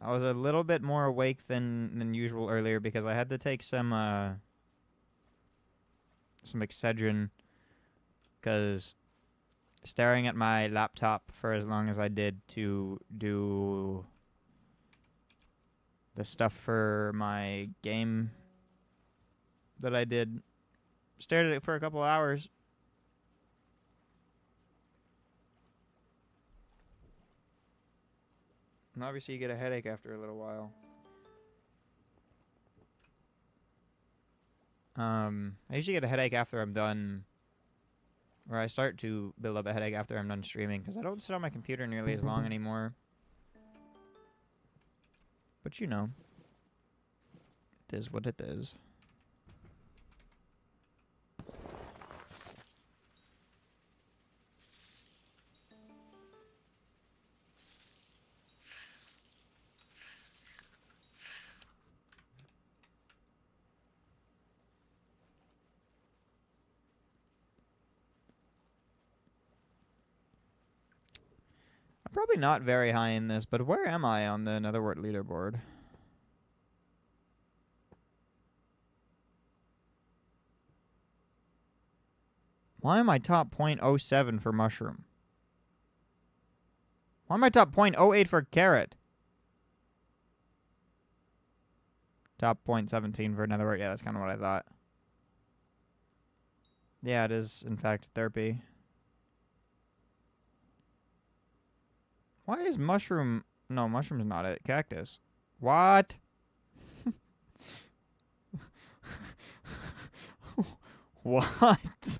I was a little bit more awake than usual earlier because I had to take some Excedrin because staring at my laptop for as long as I did to do the stuff for my game that I did, stared at it for a couple hours. And obviously you get a headache after a little while. I usually get a headache after I'm done, or I start to build up a headache after I'm done streaming, because I don't sit on my computer nearly as long anymore. But you know, it is what it is. probably not very high in this, but where am I on the Netherwort leaderboard? Why am I top 0.07 for mushroom? Why am I top 0.08 for carrot? Top 0.17 for Netherwort. Yeah, that's kind of what I thought. Yeah, it is, in fact, therapy. Why is mushroom... No, mushroom's not it. Cactus. What? What?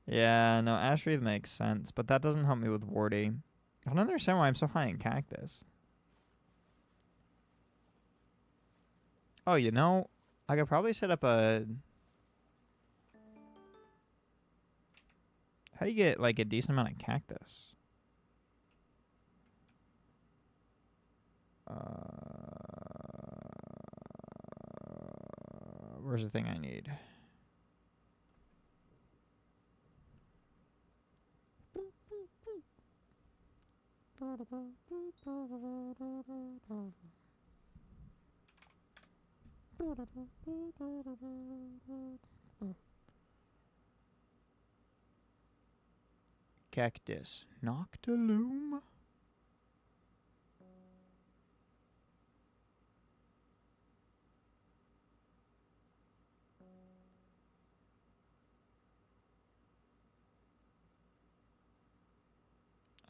Yeah, no, Ash Wreath makes sense, but that doesn't help me with Warty. I don't understand why I'm so high in Cactus. Oh, you know, I could probably set up a... How do you get, like, a decent amount of Cactus? Where's the thing I need? Cactus. Noctilume?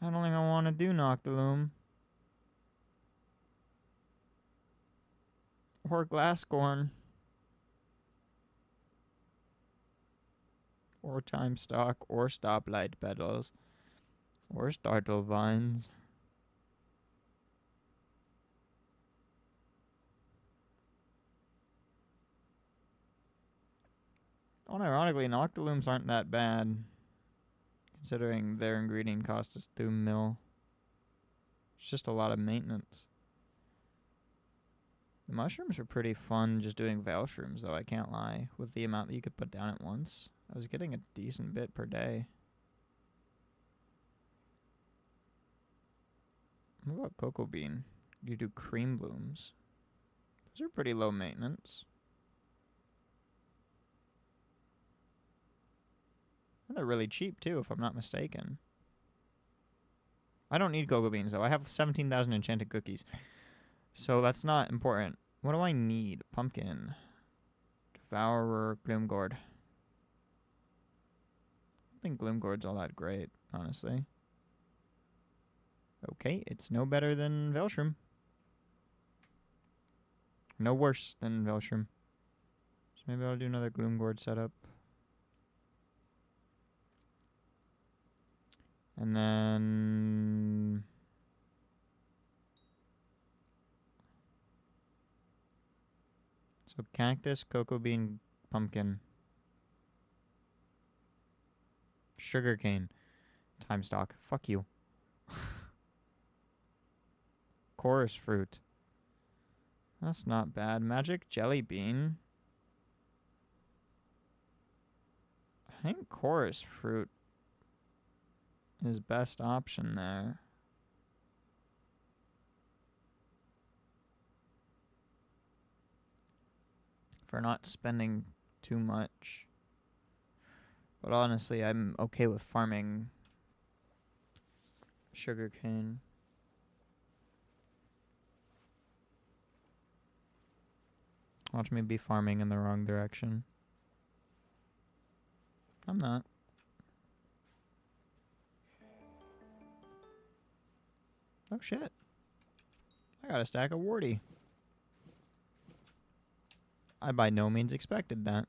I don't think I want to do Noctilume. Or Glasscorn. Or Time Stock. Or Stoplight Petals. Or Startle Vines. Unironically, Noctilooms aren't that bad, considering their ingredient cost is 2 mil. It's just a lot of maintenance. The mushrooms are pretty fun just doing veil shrooms, though, I can't lie, with the amount that you could put down at once. I was getting a decent bit per day. What about cocoa bean? You do cream blooms. Those are pretty low maintenance. And they're really cheap, too, if I'm not mistaken. I don't need cocoa beans, though. I have 17,000 enchanted cookies. So that's not important. What do I need? Pumpkin. Devourer. Gloomgourd. I don't think Gloomgourd's all that great, honestly. Okay, it's no better than Velshroom. No worse than Velshroom. So maybe I'll do another Gloomgourd setup. And then... So cactus, cocoa bean, pumpkin. Sugarcane. Time stock. Fuck you. Chorus fruit. That's not bad. Magic jelly bean. I think chorus fruit is best option there. For not spending too much. But honestly, I'm okay with farming sugarcane. Watch me be farming in the wrong direction. I'm not. Oh shit. I got a stack of warty. I by no means expected that.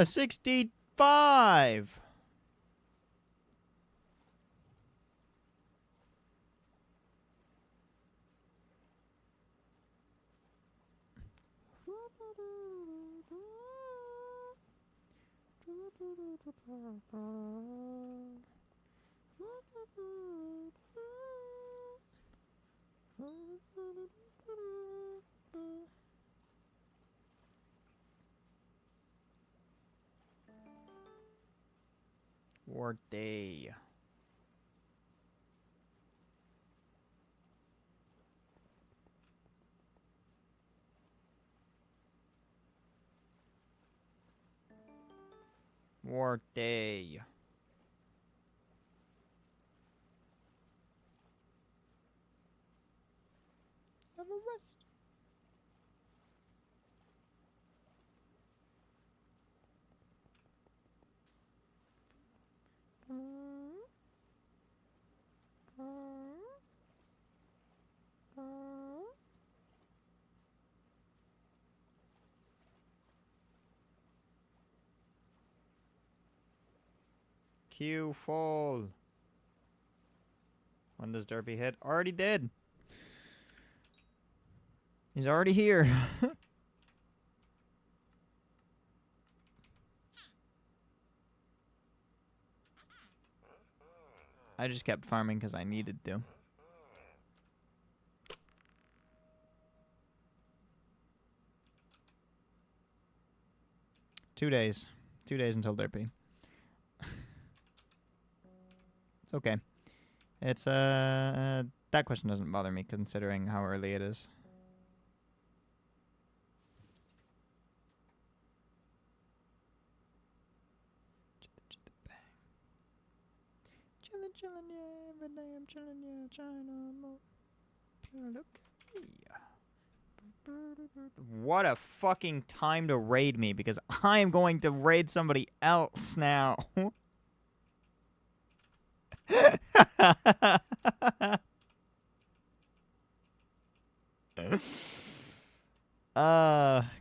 Oh, 65. War day. War day. Have a rest. Q fall. When does Derpy hit? Already did. He's already here. I just kept farming because I needed to. Two days. 2 days until Derpy. It's okay. It's, that question doesn't bother me considering how early it is. Chillin', chillin', yeah, every day I'm chillin', yeah, China, chillin', okay. What a fucking time to raid me, because I am going to raid somebody else now.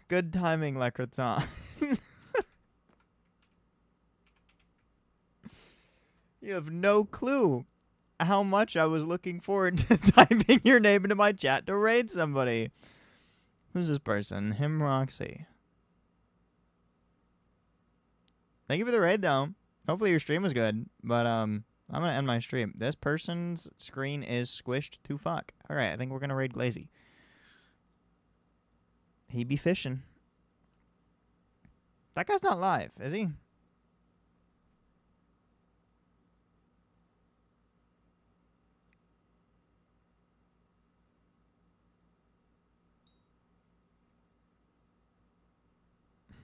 Good timing, Lecreton. You have no clue how much I was looking forward to typing your name into my chat to raid somebody. Who's this person? Him Roxy. Thank you for the raid, though. Hopefully your stream was good, but I'm gonna end my stream. This person's screen is squished to fuck. All right, I think we're gonna raid Glazy. He be fishing. That guy's not live, is he?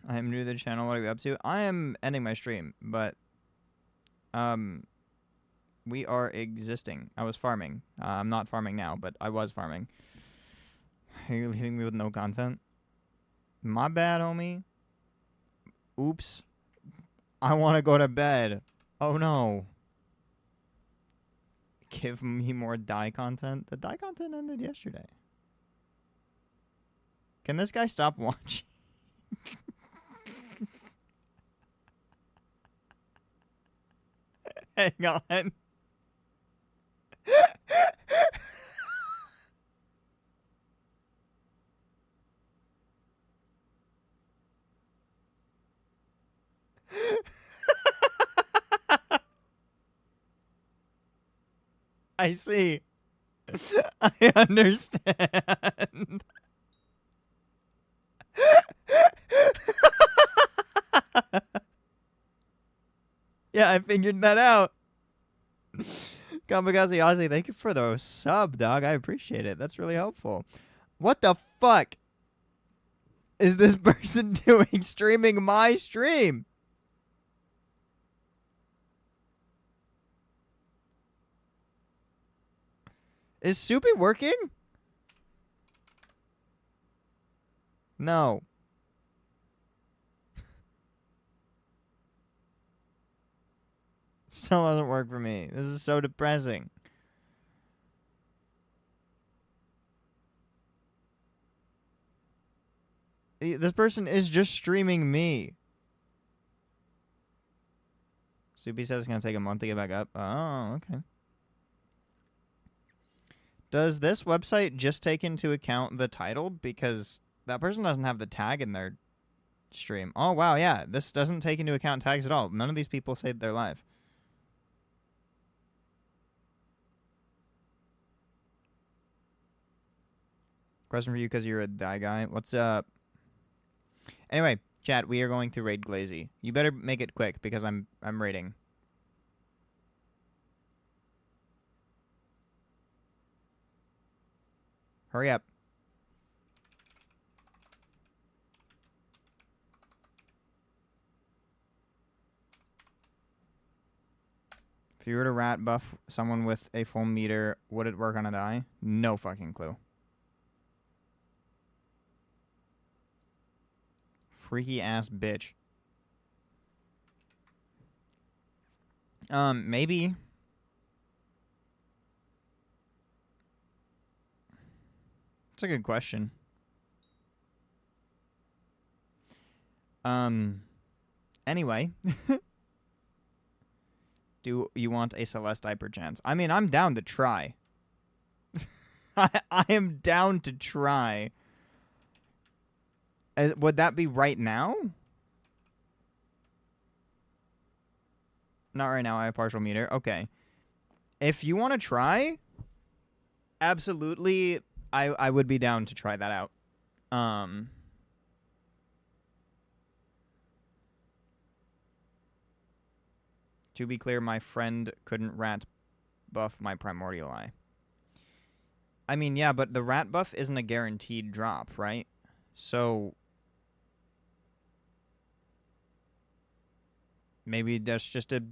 I am new to the channel. What are we up to? I am ending my stream, but we are existing. I was farming. I'm not farming now, but I was farming. Are you leaving me with no content? My bad, homie. Oops. I want to go to bed. Oh, no. Give me more dye content. The dye content ended yesterday. Can this guy stop watching? Hang on. I see. I understand. Yeah, I figured that out. Kamikaze Ozzy, thank you for the sub, dog. I appreciate it. That's really helpful. What the fuck is this person doing streaming my stream? Is Soupy working? No. Still doesn't work for me. This is so depressing. This person is just streaming me. Soupy says it's going to take a month to get back up. Oh, okay. Does this website just take into account the title? Because that person doesn't have the tag in their stream. Oh, wow, yeah. This doesn't take into account tags at all. None of these people say they're live. Question for you because you're a die guy. What's up? Anyway, chat, we are going to raid Glazy. You better make it quick because I'm raiding. Hurry up. If you were to rat buff someone with a full meter, would it work on a die? No fucking clue. Freaky ass bitch. Maybe. It's a good question. Anyway. Do you want a Celeste diaper chance? I mean, I'm down to try. I am down to try. Would that be right now? Not right now. I have partial meter. Okay. If you want to try, absolutely, I would be down to try that out. To be clear, my friend couldn't rat buff my primordial eye. I mean, yeah, but the rat buff isn't a guaranteed drop, right? So maybe that's just a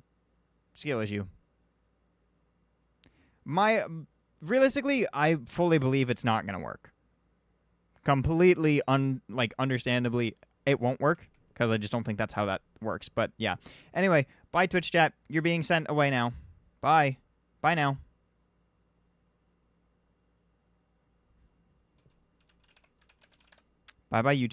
skill issue. Realistically, I fully believe it's not going to work. Completely, understandably, it won't work. Because I just don't think that's how that works. But, yeah. Anyway, bye, Twitch chat. You're being sent away now. Bye. Bye now. Bye-bye, YouTube.